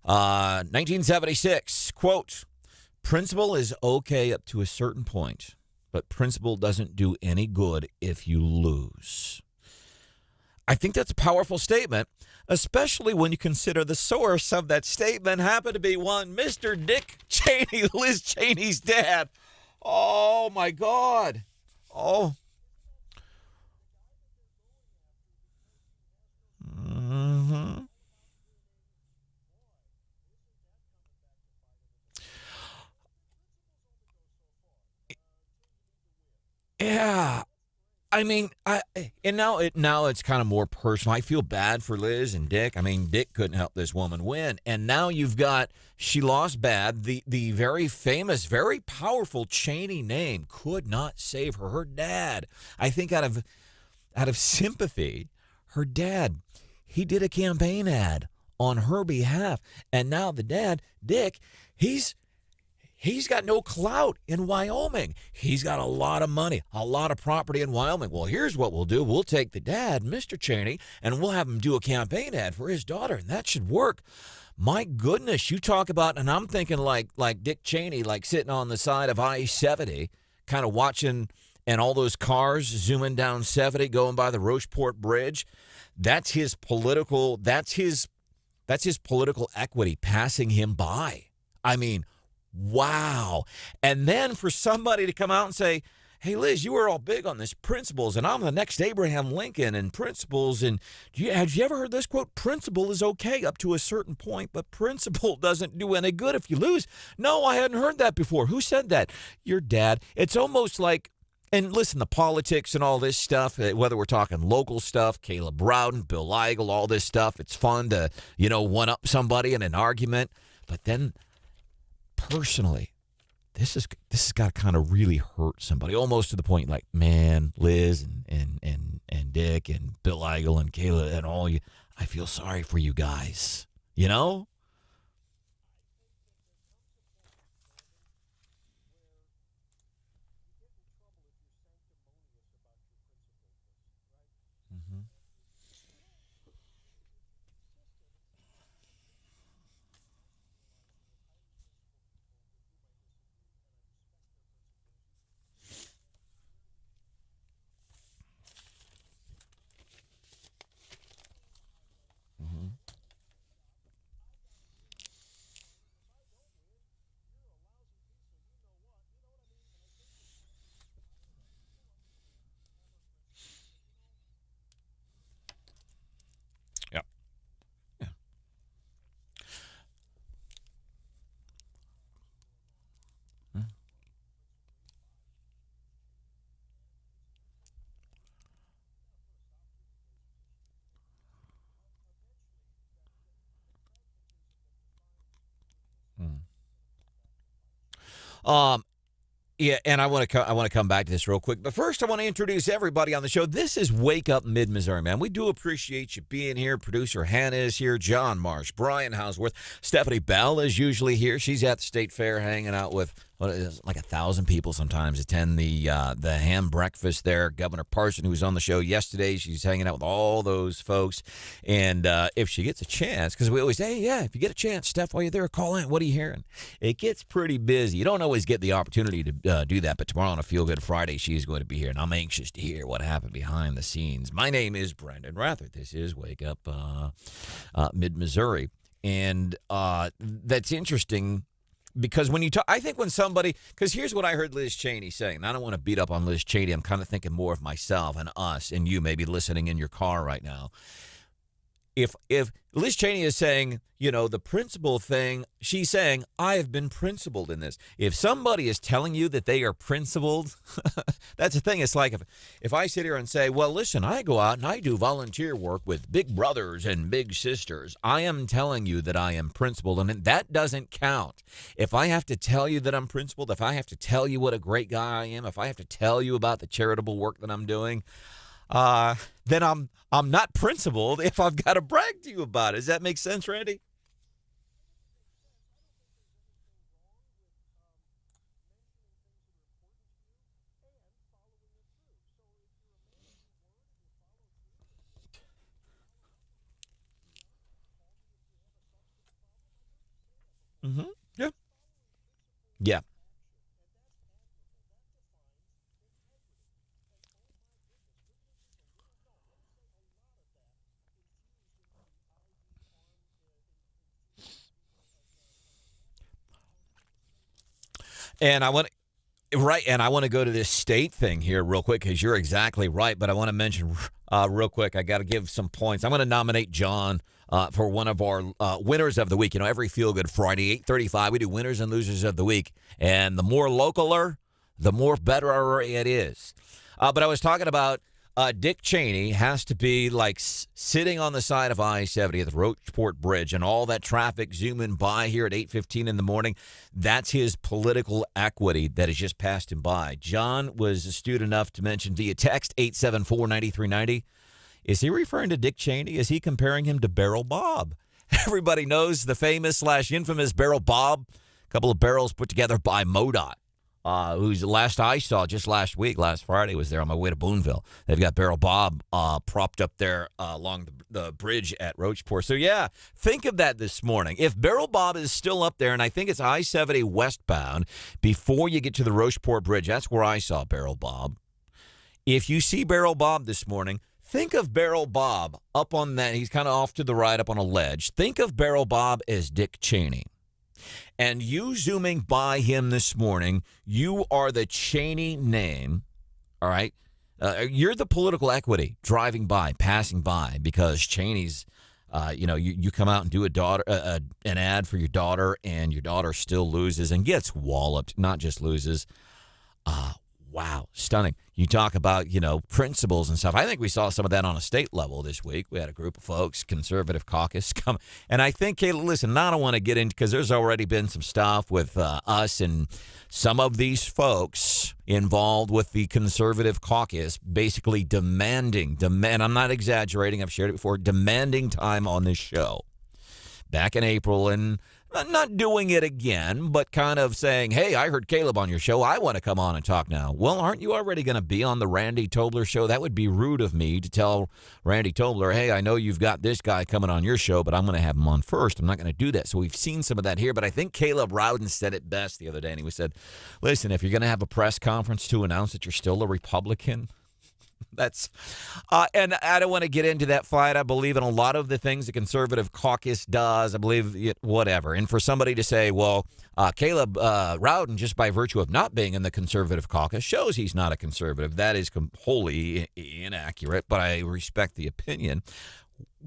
1976, quote, principle is okay up to a certain point, but principle doesn't do any good if you lose. I think that's a powerful statement, especially when you consider the source of that statement happened to be one Mr. Dick Cheney, Liz Cheney's dad. Oh, my God. Oh. Mm-hmm. Yeah. I mean, now it's kind of more personal. I feel bad for Liz and Dick. I mean, Dick couldn't help this woman win. And now you've got, she lost bad. The very famous, very powerful Cheney name could not save her. Her dad, I think out of sympathy, her dad, he did a campaign ad on her behalf. And now the dad, Dick, he's got no clout in Wyoming. He's got a lot of money, a lot of property in Wyoming. Well, here's what we'll do. We'll take the dad, Mr. Cheney, and we'll have him do a campaign ad for his daughter, and that should work. My goodness, you talk about, and I'm thinking like Dick Cheney, like sitting on the side of I-70, kind of watching, and all those cars zooming down 70, going by the Rocheport Bridge. That's his political equity passing him by. I mean, wow. And then for somebody to come out and say, hey, Liz, you were all big on this principles, and I'm the next Abraham Lincoln and principles. And have you ever heard this quote? Principle is okay up to a certain point, but principle doesn't do any good if you lose. No, I hadn't heard that before. Who said that? Your dad. It's almost like, and listen, the politics and all this stuff, whether we're talking local stuff, Caleb Rowden, Bill Eigel, all this stuff, it's fun to, one-up somebody in an argument. But then personally, this has got to kind of really hurt somebody, almost to the point like, man, Liz and Dick and Bill Eigel and Kayla and all you, I feel sorry for you guys, Mm-hmm. Yeah, and I want to come back to this real quick. But first, I want to introduce everybody on the show. This is Wake Up Mid-Missouri, man. We do appreciate you being here. Producer Hannah is here. John Marsh, Brian Houseworth. Stephanie Bell is usually here. She's at the State Fair hanging out with, like 1,000 people sometimes attend the ham breakfast there. Governor Parson, who was on the show yesterday, she's hanging out with all those folks. And if she gets a chance, because we always say, hey, yeah, if you get a chance, Steph, while you're there, call in. What are you hearing? It gets pretty busy. You don't always get the opportunity to do that, but tomorrow on a Feel Good Friday, she's going to be here, and I'm anxious to hear what happened behind the scenes. My name is Branden Rathert. This is Wake Up Mid-Missouri. And that's interesting. Because when you talk, I think when somebody, because here's what I heard Liz Cheney saying, and I don't want to beat up on Liz Cheney. I'm kind of thinking more of myself and us and you maybe listening in your car right now. if Liz Cheney is saying, the principal thing, she's saying, I have been principled in this. If somebody is telling you that they are principled, that's the thing. It's like if I sit here and say, well, listen, I go out and I do volunteer work with big brothers and big sisters. I am telling you that I am principled, and that doesn't count. If I have to tell you that I'm principled, if I have to tell you what a great guy I am, if I have to tell you about the charitable work that I'm doing, then I'm not principled if I've got to brag to you about it. Does that make sense, Randy? Mm-hmm. Yeah. Yeah. And I want to go to this state thing here real quick because you're exactly right. But I want to mention real quick, I got to give some points. I'm going to nominate John for one of our winners of the week. Every Feel Good Friday, 8:35, we do winners and losers of the week. And the more localer, the more better it is. But I was talking about Dick Cheney has to be like sitting on the side of I-70 at the Rocheport Bridge and all that traffic zooming by here at 8:15 in the morning. That's his political equity that has just passed him by. John was astute enough to mention via text 874-9390. Is he referring to Dick Cheney? Is he comparing him to Barrel Bob? Everybody knows the famous/infamous Barrel Bob. A couple of barrels put together by MoDOT. Who's the last I saw just last Friday, was there on my way to Boonville. They've got Barrel Bob propped up there along the bridge at Rocheport. So, yeah, think of that this morning. If Barrel Bob is still up there, and I think it's I-70 westbound, before you get to the Rocheport Bridge, that's where I saw Barrel Bob. If you see Barrel Bob this morning, think of Barrel Bob up on that. He's kind of off to the right up on a ledge. Think of Barrel Bob as Dick Cheney. And you zooming by him this morning, you are the Cheney name, all right? You're the political equity driving by, passing by, because Cheney's, you come out and do an ad for your daughter, and your daughter still loses and gets walloped, not just loses. Wow, stunning. You talk about, principles and stuff. I think we saw some of that on a state level this week. We had a group of folks, conservative caucus, come. And I think, Kayla, listen, I don't want to get into, because there's already been some stuff with us and some of these folks involved with the conservative caucus basically demanding, I'm not exaggerating, I've shared it before, demanding time on this show. Back in April, and not doing it again, but kind of saying, hey, I heard Caleb on your show. I want to come on and talk now. Well, aren't you already going to be on the Randy Tobler show? That would be rude of me to tell Randy Tobler, hey, I know you've got this guy coming on your show, but I'm going to have him on first. I'm not going to do that. So we've seen some of that here, but I think Caleb Rowden said it best the other day, and he said, listen, if you're going to have a press conference to announce that you're still a Republican, that's and I don't want to get into that fight. I believe in a lot of the things the conservative caucus does. I believe whatever. And for somebody to say, well, Caleb Rowden, just by virtue of not being in the conservative caucus, shows he's not a conservative. That is wholly inaccurate, but I respect the opinion.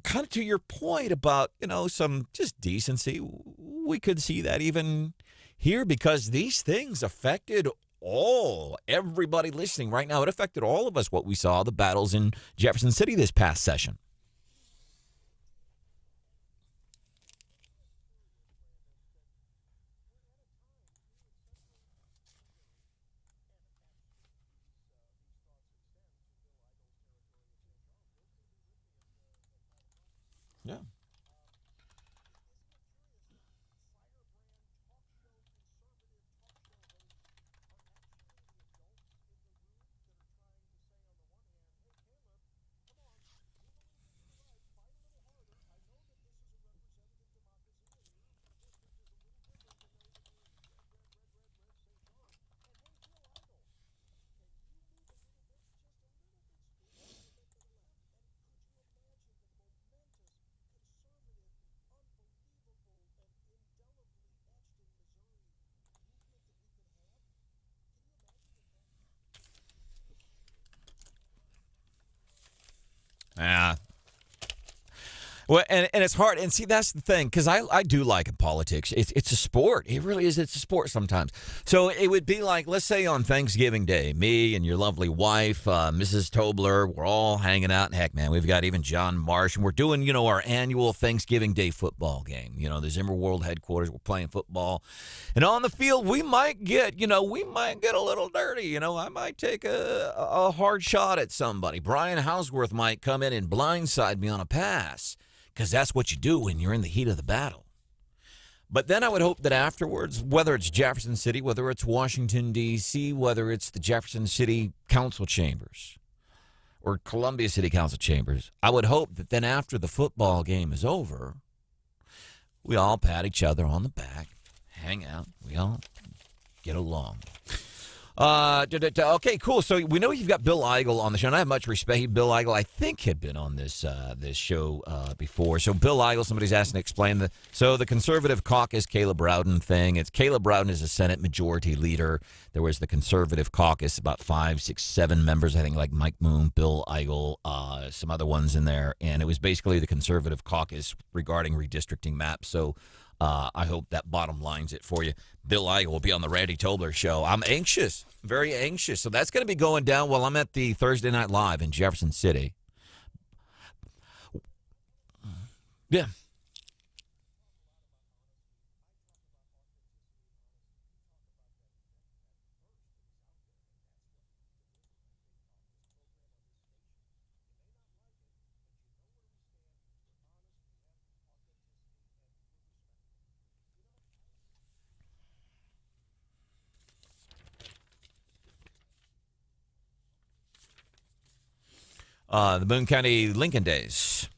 Kind of to your point about, some just decency, we could see that even here, because these things affected everybody listening right now. It affected all of us, what we saw, the battles in Jefferson City this past session. Yeah. Well, and it's hard. And see, that's the thing, because I do like politics. It's a sport. It really is. It's a sport sometimes. So it would be like, let's say on Thanksgiving Day, me and your lovely wife, Mrs. Tobler, we're all hanging out. And heck, man, we've got even John Marsh. And we're doing, our annual Thanksgiving Day football game. The Zimmer World headquarters. We're playing football. And on the field, we might get a little dirty. I might take a hard shot at somebody. Brian Hausworth might come in and blindside me on a pass. Because that's what you do when you're in the heat of the battle. But then I would hope that afterwards, whether it's Jefferson City, whether it's Washington, D.C., whether it's the Jefferson City Council chambers or Columbia City Council chambers, I would hope that then after the football game is over, we all pat each other on the back, hang out, we all get along. Okay, cool. So we know you've got Bill Eigel on the show, and I have much respect. Bill Eigel, I think, had been on this show before. So Bill Eigel, somebody's asked to explain the Conservative Caucus Caleb Rowden thing. It's Caleb Rowden is a Senate Majority Leader. There was the Conservative Caucus, about 5, 6, 7 members, I think, like Mike Moon, Bill Eigel, some other ones in there, and it was basically the Conservative Caucus regarding redistricting maps. So I hope that bottom lines it for you. Bill Eigel will be on the Randy Tobler Show. I'm anxious, very anxious. So that's going to be going down while I'm at the Thursday Night Live in Jefferson City. Yeah. The Boone County Lincoln Days.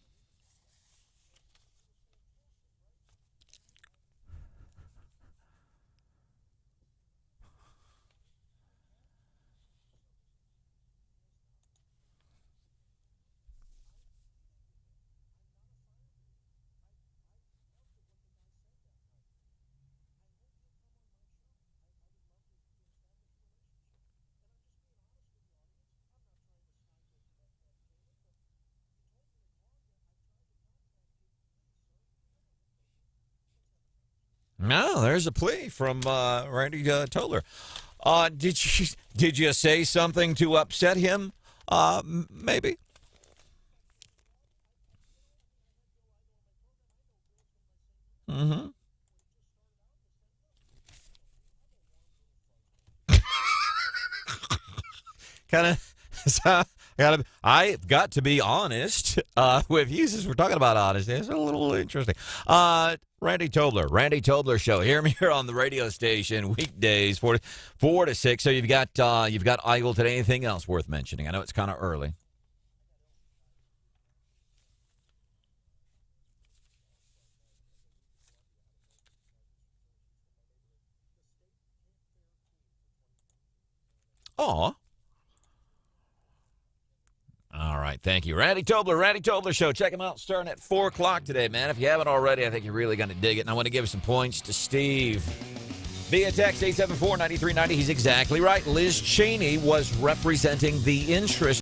No, there's a plea from Randy Tobler. Did you say something to upset him? Maybe. Mm-hmm. Kind of. I've got to be honest with you, since we're talking about honesty. It's a little interesting. Randy Tobler Show. Hear me here on the radio station weekdays 4 to 6. So you've got Eigel today. Anything else worth mentioning? I know it's kind of early. Aw. All right, thank you. Randy Tobler Show. Check him out starting at 4 o'clock today, man. If you haven't already, I think you're really going to dig it. And I want to give some points to Steve. Via text 874-9390. He's exactly right. Liz Cheney was representing the interest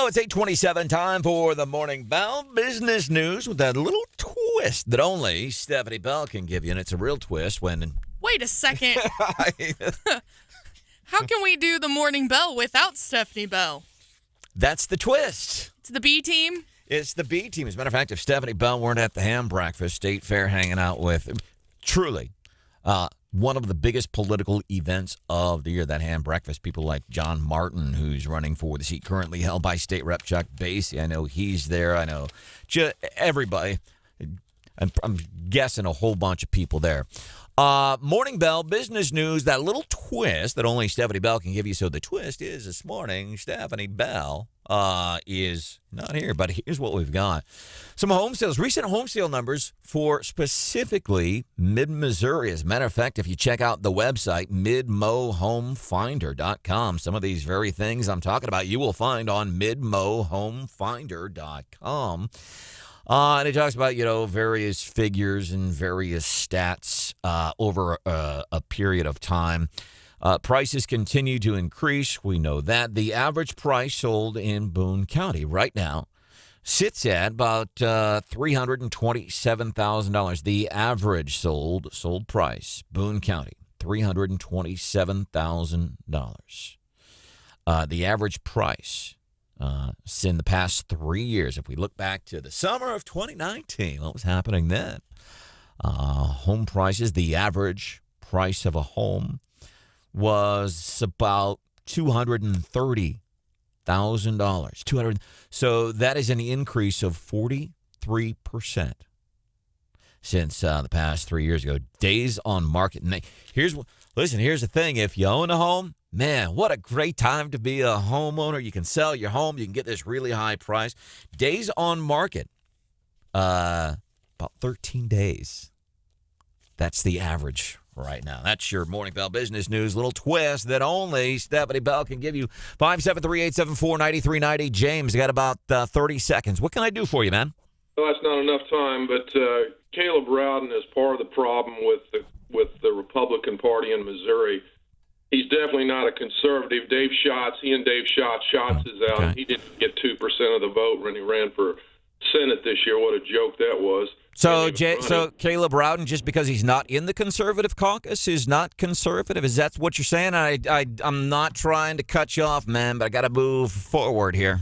Hello, it's 8:27. Time for the Morning Bell business news with that little twist that only Stephanie Bell can give you, and it's a real twist when... Wait a second. How can we do the Morning Bell without Stephanie Bell? That's the twist. It's the B team. It's the B team. As a matter of fact, if Stephanie Bell weren't at the ham breakfast, State Fair, hanging out with, truly, one of the biggest political events of the year, that ham breakfast. People like John Martin, who's running for the seat currently held by State Rep Chuck Basie. I know he's there. I know everybody. I'm guessing a whole bunch of people there. Morning Bell business news, that little twist that only Stephanie Bell can give you. So the twist is this morning, Stephanie Bell is not here, but here's what we've got. Some home sales, recent home sale numbers for specifically mid-Missouri. As a matter of fact, if you check out the website, midmohomefinder.com, some of these very things I'm talking about you will find on midmohomefinder.com. And it talks about, various figures and various stats over a period of time. Prices continue to increase. We know that. The average price sold in Boone County right now sits at about $327,000. The average sold price, Boone County, $327,000. The average price in the past 3 years, if we look back to the summer of 2019, what was happening then? Home prices, the average price of a home was about $230,000. So that is an increase of 43% since the past 3 years ago. Days on market. Here's the thing. If you own a home, man, what a great time to be a homeowner. You can sell your home. You can get this really high price. Days on market, about 13 days. That's the average right now. That's your Morning Bell business news. Little twist that only Stephanie Bell can give you. 573-874-9390. James, got about 30 seconds. What can I do for you, man? Well, that's not enough time, but Caleb Rowden is part of the problem with the Republican Party in Missouri. He's definitely not a conservative. He and Dave Schatz is out. Okay. He didn't get 2% of the vote when he ran for Senate this year. What a joke that was. So Caleb Rowden, just because he's not in the conservative caucus, is not conservative? Is that what you're saying? I'm not trying to cut you off, man, but I got to move forward here.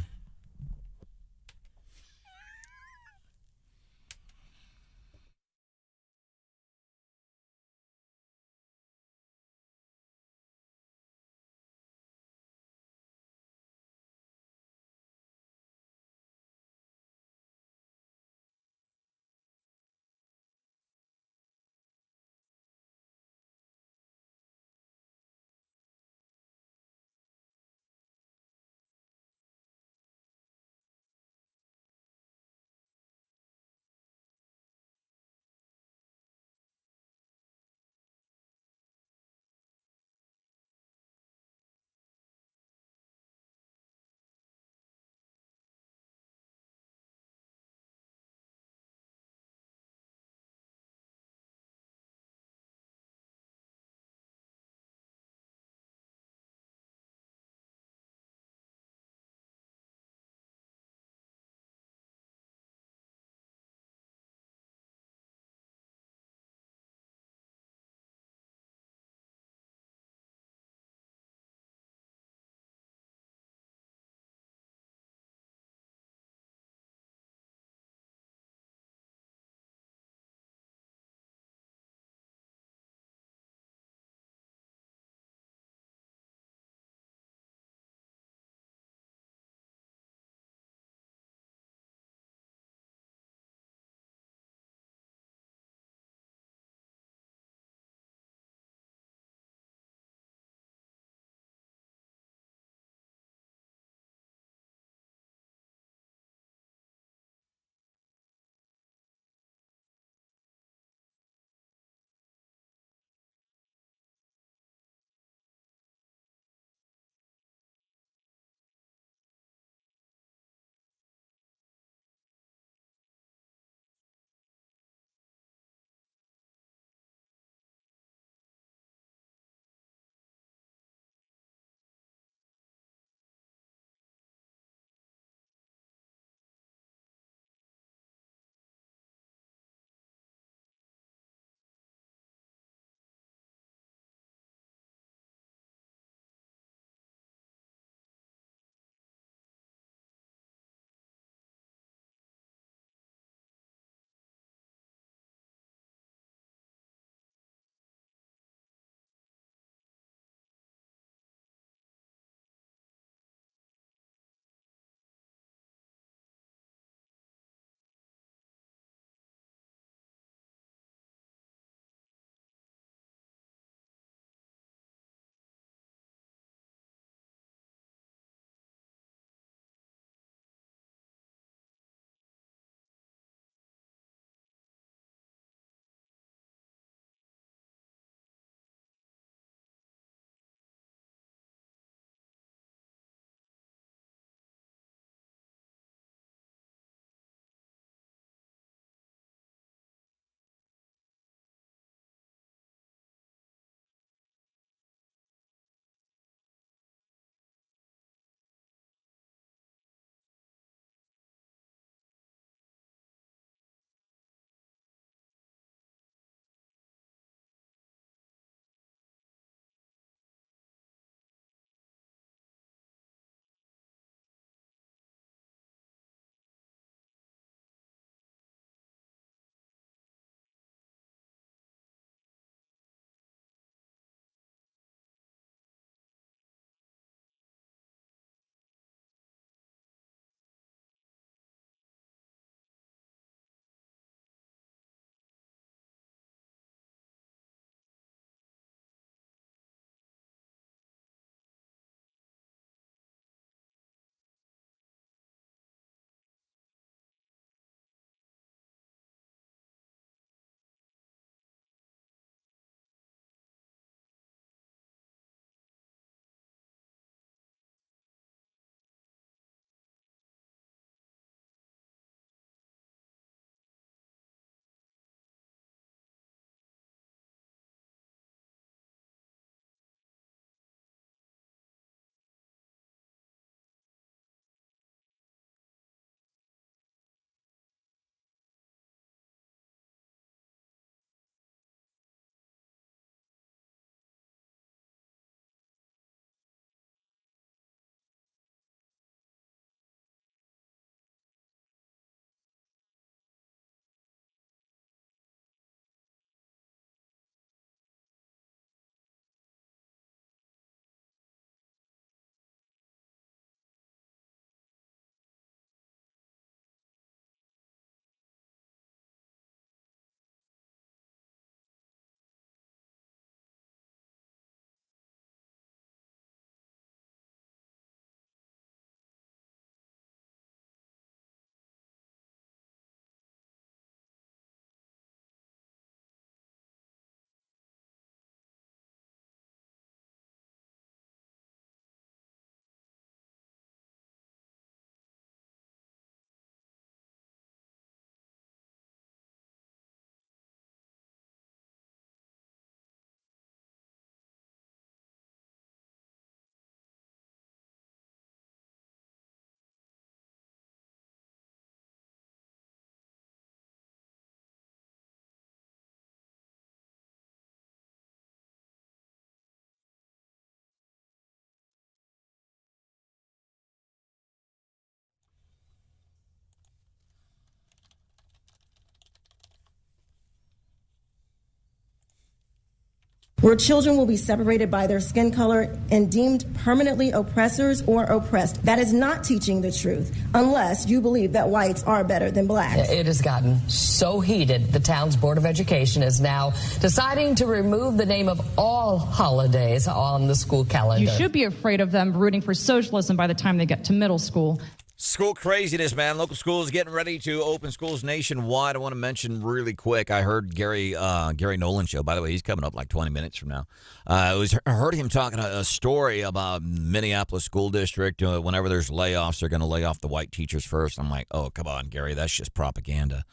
where children will be separated by their skin color and deemed permanently oppressors or oppressed. That is not teaching the truth, unless you believe that whites are better than blacks. It has gotten so heated, the town's Board of Education is now deciding to remove the name of all holidays on the school calendar. You should be afraid of them rooting for socialism by the time they get to middle school. School craziness, man. Local schools getting ready to open schools nationwide. I want to mention really quick, I heard Gary Nolan show. By the way, he's coming up like 20 minutes from now. I heard him talking a story about Minneapolis school district. Whenever there's layoffs, they're going to lay off the white teachers first. I'm like, oh, come on, Gary, that's just propaganda.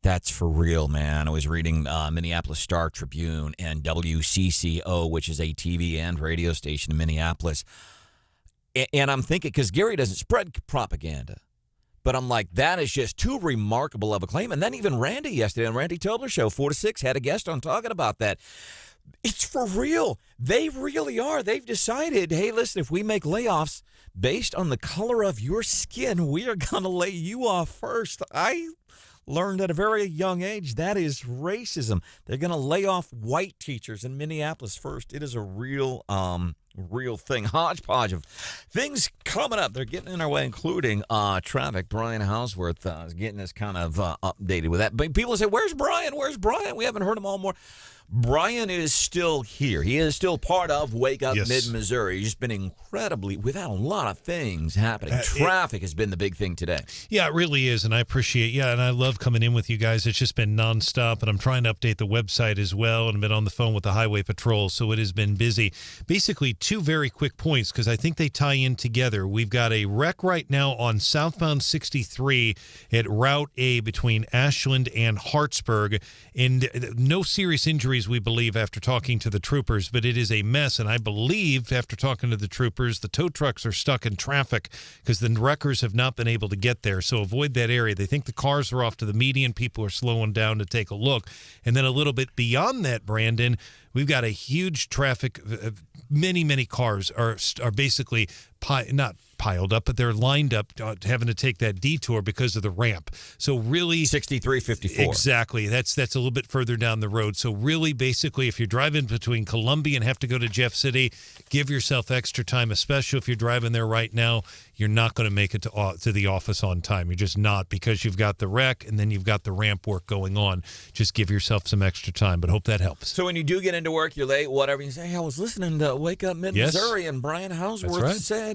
That's for real, man. I was reading Minneapolis Star Tribune and WCCO, which is a TV and radio station in Minneapolis. And I'm thinking, because Gary doesn't spread propaganda, but I'm like, that is just too remarkable of a claim. And then even Randy yesterday on Randy Tobler Show, 4 to 6, had a guest on talking about that. It's for real. They really are. They've decided, hey, listen, if we make layoffs based on the color of your skin, we are going to lay you off first. I learned at a very young age that is racism. They're going to lay off white teachers in Minneapolis first. It is a real thing. Hodgepodge of things coming up. They're getting in our way, including traffic. Brian Houseworth is getting us kind of updated with that. But people say, where's Brian? Where's Brian? We haven't heard him all morning. Brian is still here. He is still part of Wake Up Mid-Missouri. He's just been incredibly, without a lot of things happening. Traffic has been the big thing today. Yeah, it really is, and I appreciate and I love coming in with you guys. It's just been nonstop, and I'm trying to update the website as well, and I've been on the phone with the Highway Patrol, so it has been busy. Basically, 2 very quick points, because I think they tie in together. We've got a wreck right now on southbound 63 at Route A between Ashland and Hartsburg, and no serious injuries, we believe, after talking to the troopers, but it is a mess. And I believe, after talking to the troopers, the tow trucks are stuck in traffic because the wreckers have not been able to get there. So avoid that area. They think the cars are off to the median. People are slowing down to take a look. And then a little bit beyond that, Brandon, we've got a huge traffic. Many cars are basically not piled up, but they're lined up, having to take that detour because of the ramp. So really, 6354. Exactly. That's a little bit further down the road. So really, basically, if you're driving between Columbia and have to go to Jeff City, give yourself extra time, especially if you're driving there right now. You're not going to make it to the office on time. You're just not, because you've got the wreck and then you've got the ramp work going on. Just give yourself some extra time, but hope that helps. So when you do get into work, you're late, whatever, you say, hey, I was listening to Wake Up Mid-Missouri, and Brian Houseworth said,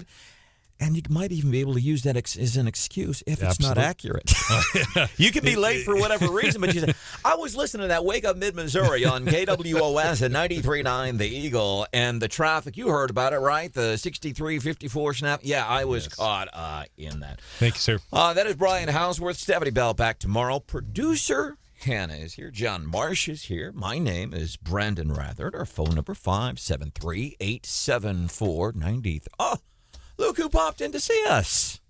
and you might even be able to use that as an excuse if it's not accurate. You can be late for whatever reason, but you say, I was listening to that Wake Up Mid-Missouri on KWOS at 93.9 The Eagle, and the traffic, you heard about it, right? The 6354 snap. Yeah, I was caught in that. Thank you, sir. That is Brian Houseworth. Stephanie Bell back tomorrow. Producer Hannah is here. John Marsh is here. My name is Branden Rathert. Our phone number 573-874-90. Oh, look who popped in to see us.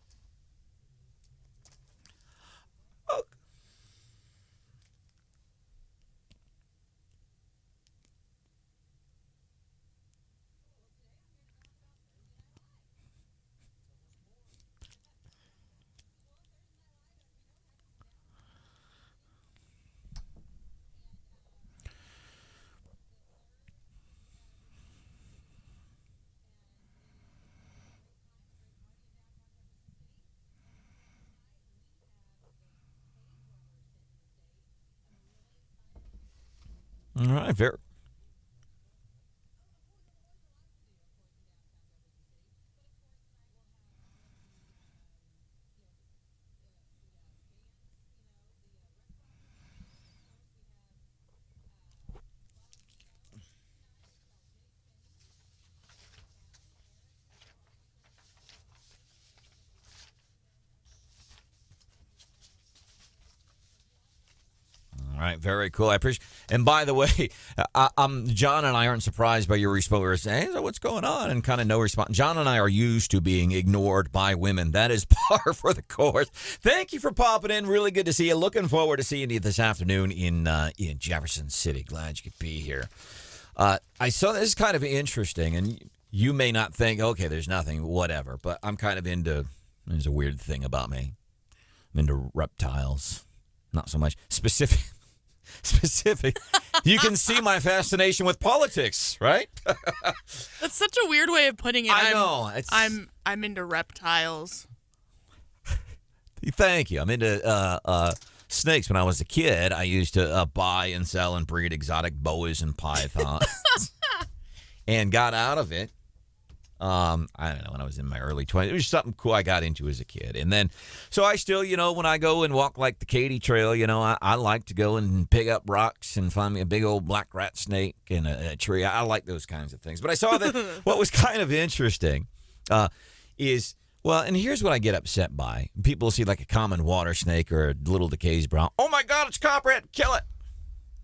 Oh. All right, very. All right, very cool. I appreciate. And by the way, John and I aren't surprised by your response. We're saying, hey, so what's going on? And kind of no response. John and I are used to being ignored by women. That is par for the course. Thank you for popping in. Really good to see you. Looking forward to seeing you this afternoon in Jefferson City. Glad you could be here. I saw this is kind of interesting, and you may not think, okay, there's nothing, whatever. But I'm kind of into. There's a weird thing about me. I'm into reptiles. Not so much specific. You can see my fascination with politics, right? That's such a weird way of putting it. I know. I'm into reptiles. Thank you. I'm into snakes. When I was a kid, I used to buy and sell and breed exotic boas and pythons, and got out of it. I don't know, when I was in my early 20s. It was something cool I got into as a kid. And then, so I still, when I go and walk like the Katy Trail, I like to go and pick up rocks and find me a big old black rat snake in a tree. I like those kinds of things. But I saw that what was kind of interesting is, well, and here's what I get upset by. People see like a common water snake or a little DeKay's brown. Oh, my God, it's copperhead. Kill it.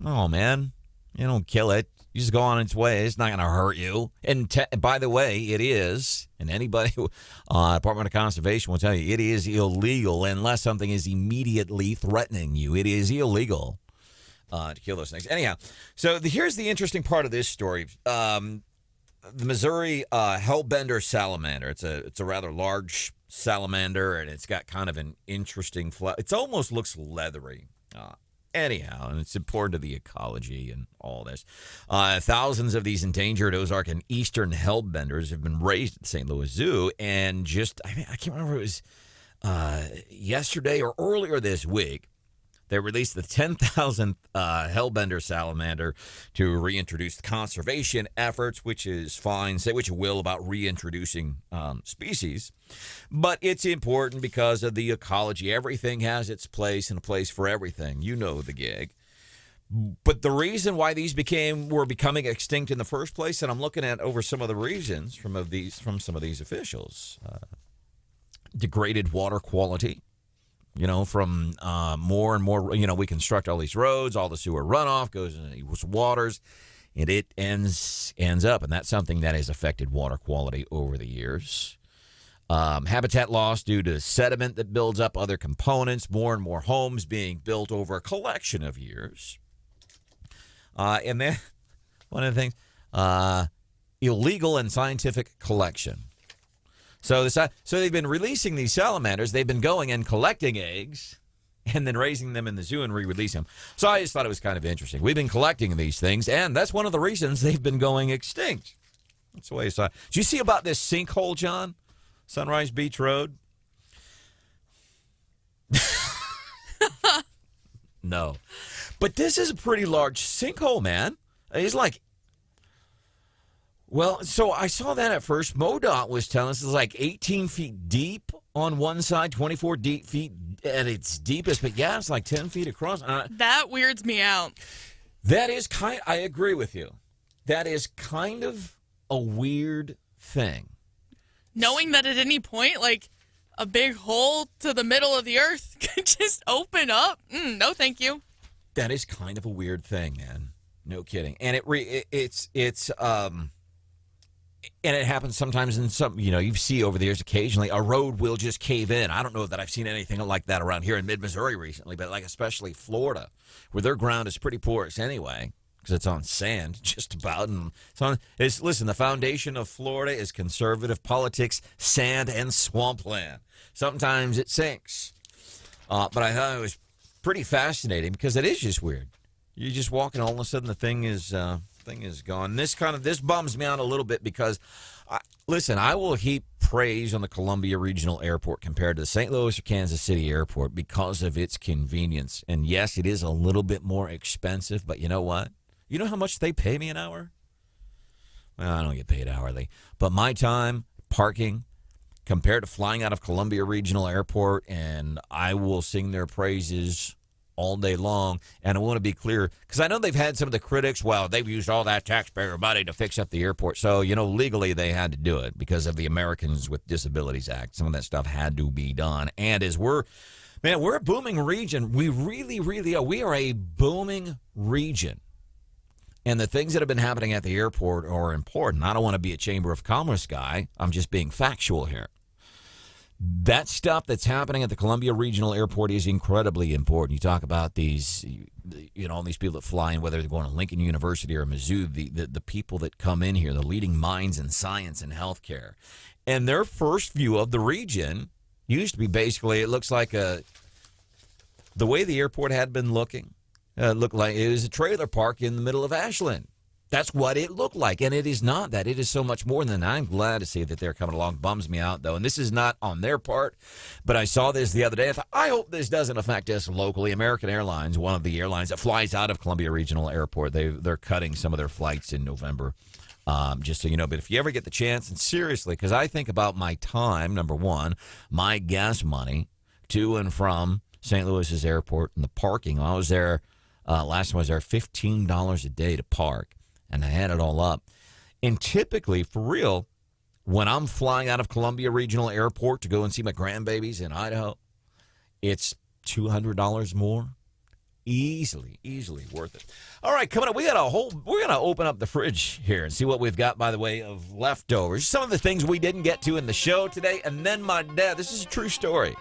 Oh, man, you don't kill it. You just go on its way. It's not going to hurt you. And by the way, it is. And anybody, Department of Conservation will tell you, it is illegal unless something is immediately threatening you. It is illegal to kill those things. Anyhow, so here's the interesting part of this story. The Missouri Hellbender salamander. It's a rather large salamander, and it's got kind of an interesting flower. It almost looks leathery. Anyhow, and it's important to the ecology and all this. Thousands of these endangered Ozark and eastern hellbenders have been raised at the St. Louis Zoo, and I can't remember if it was yesterday or earlier this week, they released the 10,000th hellbender salamander to reintroduce conservation efforts, which is fine. Say what you will about reintroducing species. But it's important because of the ecology. Everything has its place and a place for everything. You know the gig. But the reason why these were becoming extinct in the first place, and I'm looking at over some of the reasons from some of these officials, degraded water quality. From more and more, we construct all these roads, all the sewer runoff goes into these waters, and it ends up, and that's something that has affected water quality over the years. Habitat loss due to sediment that builds up other components, more and more homes being built over a collection of years. And then one of the things, illegal and scientific collection. So they've been releasing these salamanders. They've been going and collecting eggs and then raising them in the zoo and re-releasing them. So I just thought it was kind of interesting. We've been collecting these things, and that's one of the reasons they've been going extinct. That's the way I saw it. Did you see about this sinkhole, John? Sunrise Beach Road? No. But this is a pretty large sinkhole, man. It's like... Well, so I saw that at first. MoDOT was telling us it's like 18 feet deep on one side, 24 feet at its deepest. But yeah, it's like 10 feet across. That weirds me out. That is I agree with you. That is kind of a weird thing. Knowing that at any point, like, a big hole to the middle of the earth could just open up. No, thank you. That is kind of a weird thing, man. No kidding. And and it happens sometimes in some, you see over the years occasionally a road will just cave in. I don't know that I've seen anything like that around here in mid-Missouri recently, but like especially Florida, where their ground is pretty porous anyway, because it's on sand just about. And listen, the foundation of Florida is conservative politics, sand, and swampland. Sometimes it sinks. But I thought it was pretty fascinating because it is just weird. You're just walking, all of a sudden the thing is gone. This bums me out a little bit because, I will heap praise on the Columbia Regional Airport compared to the St. Louis or Kansas City Airport because of its convenience. And yes, it is a little bit more expensive, but you know what? You know how much they pay me an hour? Well, I don't get paid hourly, but my time parking compared to flying out of Columbia Regional Airport, and I will sing their praises all day long. And I want to be clear, because I know they've had some of the critics, well, they've used all that taxpayer money to fix up the airport. So, legally they had to do it because of the Americans with Disabilities Act. Some of that stuff had to be done. And we're a booming region. We really, really are. We are a booming region. And the things that have been happening at the airport are important. I don't want to be a Chamber of Commerce guy. I'm just being factual here. That stuff that's happening at the Columbia Regional Airport is incredibly important. You talk about these, all these people that fly in, whether they're going to Lincoln University or Mizzou, the people that come in here, the leading minds in science and healthcare. And their first view of the region used to be basically, it looks like the way the airport had been looking looked like it was a trailer park in the middle of Ashland. That's what it looked like, and it is not that. It is so much more than that. I'm glad to see that they're coming along. Bums me out, though, and this is not on their part, but I saw this the other day. I thought, I hope this doesn't affect us locally. American Airlines, one of the airlines that flies out of Columbia Regional Airport, they're cutting some of their flights in November, just so you know. But if you ever get the chance, and seriously, because I think about my time, number one, my gas money to and from St. Louis's airport and the parking. I was there, last time I was there, $15 a day to park. And I had it all up. And typically, for real, when I'm flying out of Columbia Regional Airport to go and see my grandbabies in Idaho, it's $200 more. Easily worth it. All right, coming up, we're going to open up the fridge here and see what we've got by the way of leftovers. Some of the things we didn't get to in the show today. And then my dad, this is a true story.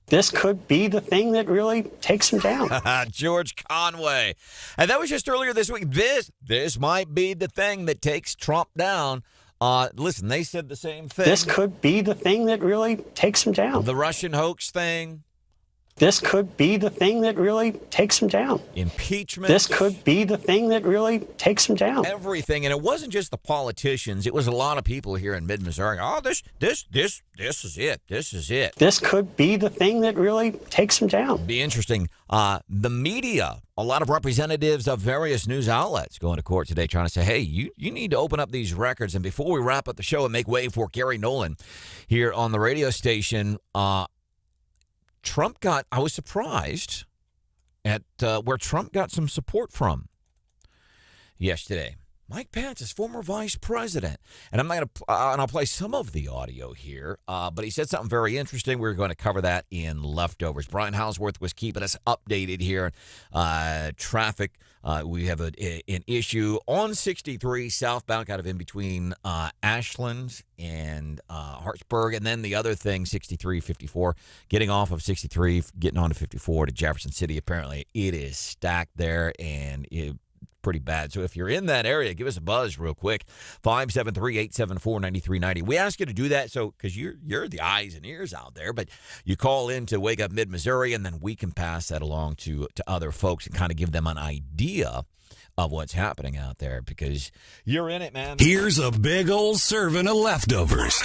this could be the thing that really takes him down. George Conway. And that was just earlier this week. This might be the thing that takes Trump down. Listen, they said the same thing. This could be the thing that really takes him down. The Russian hoax thing. This could be the thing that really takes him down. Impeachment. This could be the thing that really takes him down. Everything. And it wasn't just the politicians. It was a lot of people here in mid-Missouri. Oh, this is it. This is it. This could be the thing that really takes him down. Be interesting. The media, a lot of representatives of various news outlets going to court today trying to say, hey, you need to open up these records. And before we wrap up the show and make way for Gary Nolan here on the radio station, I was surprised at where Trump got some support from yesterday. Mike Pence is former vice president. And I'll play some of the audio here, but he said something very interesting. We're going to cover that in Leftovers. Brian Hausworth was keeping us updated here. Traffic. We have an issue on 63 southbound, kind of in between Ashland and Hartsburg. And then the other thing, 63, 54, getting off of 63, getting on to 54 to Jefferson City. Apparently it is stacked there and pretty bad. So if you're in that area, give us a buzz real quick. 573-874-9390. We ask you to do that because you're the eyes and ears out there, but you call in to Wake Up Mid-Missouri, and then we can pass that along to other folks and kind of give them an idea of what's happening out there because you're in it, man. Here's a big old serving of leftovers.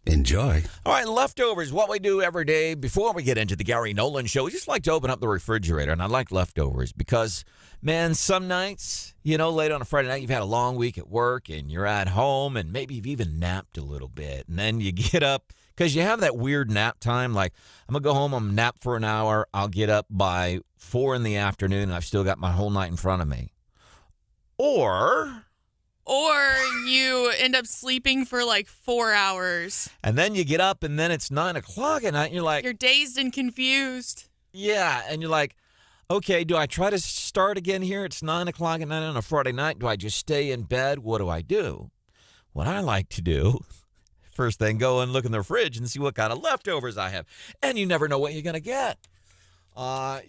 Enjoy. All right, leftovers, what we do every day before we get into the Gary Nolan show. We just like to open up the refrigerator, and I like leftovers because, man, some nights, late on a Friday night, you've had a long week at work, and you're at home, and maybe you've even napped a little bit, and then you get up because you have that weird nap time. Like, I'm going to go home, I'm going to nap for an hour, I'll get up by 4 in the afternoon, and I've still got my whole night in front of me. Or you end up sleeping for like 4 hours. And then you get up and then it's 9 o'clock at night and you're like... You're dazed and confused. Yeah, and you're like, okay, do I try to start again here? It's 9 o'clock at night on a Friday night. Do I just stay in bed? What do I do? What I like to do, first thing, go and look in the fridge and see what kind of leftovers I have. And you never know what you're going to get.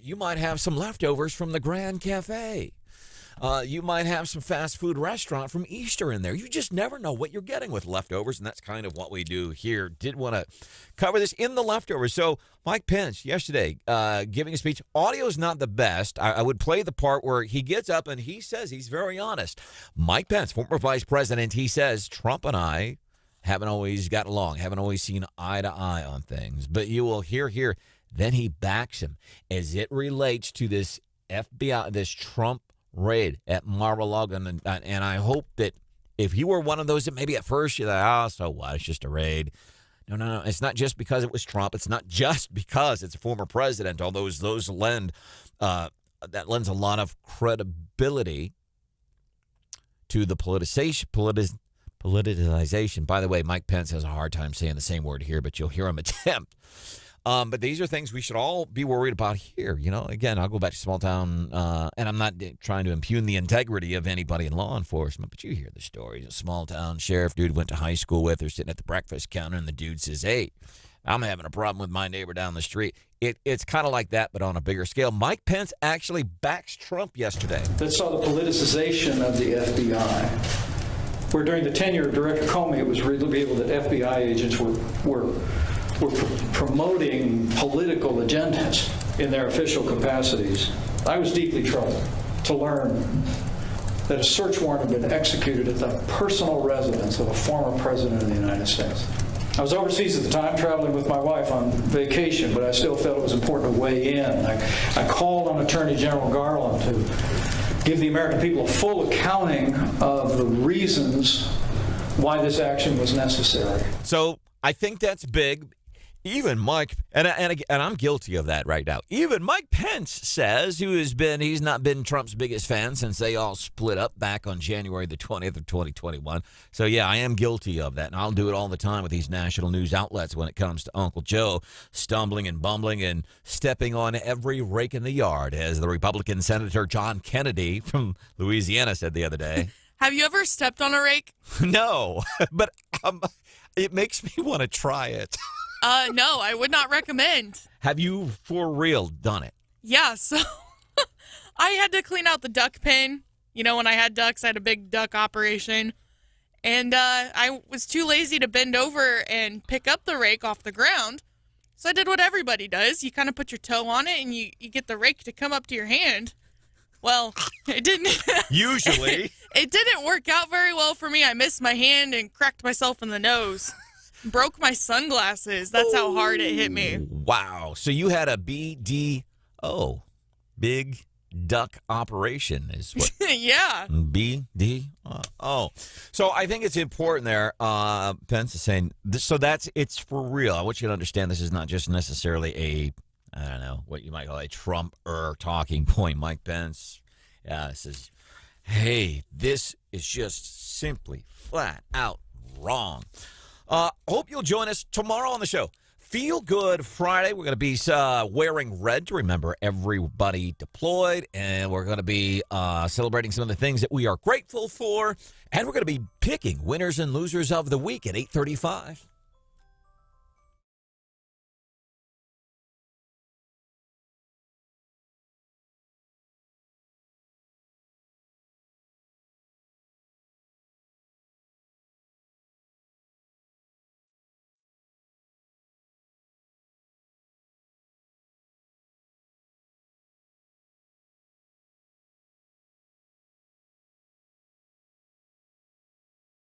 You might have some leftovers from the Grand Cafe. You might have some fast food restaurant from Easter in there. You just never know what you're getting with leftovers, and that's kind of what we do here. Did want to cover this in the leftovers. So Mike Pence yesterday giving a speech. Audio is not the best. I would play the part where he gets up and he says he's very honest. Mike Pence, former vice president, he says Trump and I haven't always gotten along, haven't always seen eye to eye on things. But you will hear here, then he backs him as it relates to this FBI, this Trump raid at Mar-a-Lago, and I hope that if you were one of those that maybe at first you're like, so what? It's just a raid. No. It's not just because it was Trump. It's not just because it's a former president. Although those lends a lot of credibility to the politicization. By the way, Mike Pence has a hard time saying the same word here, but you'll hear him attempt. But these are things we should all be worried about here. Again, I'll go back to small town, and I'm not trying to impugn the integrity of anybody in law enforcement, but you hear the stories. A small town sheriff dude went to high school with her, sitting at the breakfast counter, and the dude says, hey, I'm having a problem with my neighbor down the street. It's kind of like that, but on a bigger scale. Mike Pence actually backs Trump yesterday. That saw the politicization of the FBI, where during the tenure of Director Comey, it was revealed that FBI agents were promoting political agendas in their official capacities. I was deeply troubled to learn that a search warrant had been executed at the personal residence of a former president of the United States. I was overseas at the time, traveling with my wife on vacation, but I still felt it was important to weigh in. I called on Attorney General Garland to give the American people a full accounting of the reasons why this action was necessary. So I think that's big. Even Mike, and I'm guilty of that right now. Even Mike Pence says he's not been Trump's biggest fan since they all split up back on January the 20th of 2021. So yeah, I am guilty of that, and I'll do it all the time with these national news outlets when it comes to Uncle Joe stumbling and bumbling and stepping on every rake in the yard, as the Republican Senator John Kennedy from Louisiana said the other day. Have you ever stepped on a rake? No, but it makes me want to try it. No, I would not recommend. Have you for real done it? Yeah, so I had to clean out the duck pen. You know, when I had ducks, I had a big duck operation. And I was too lazy to bend over and pick up the rake off the ground. So I did what everybody does. You kind of put your toe on it and you get the rake to come up to your hand. Well, it didn't. Usually. It didn't work out very well for me. I missed my hand and cracked myself in the nose. Broke my sunglasses. That's how hard it hit me. Wow. So you had a BDO, big duck operation is what? Yeah. BDO. So I think it's important there, Pence is saying, so it's for real. I want you to understand this is not just necessarily a, I don't know, what you might call a Trump-er talking point. Mike Pence says, hey, this is just simply flat out wrong. Hope you'll join us tomorrow on the show. Feel Good Friday. We're going to be wearing red to remember everybody deployed, and we're going to be celebrating some of the things that we are grateful for, and we're going to be picking winners and losers of the week at 8:35.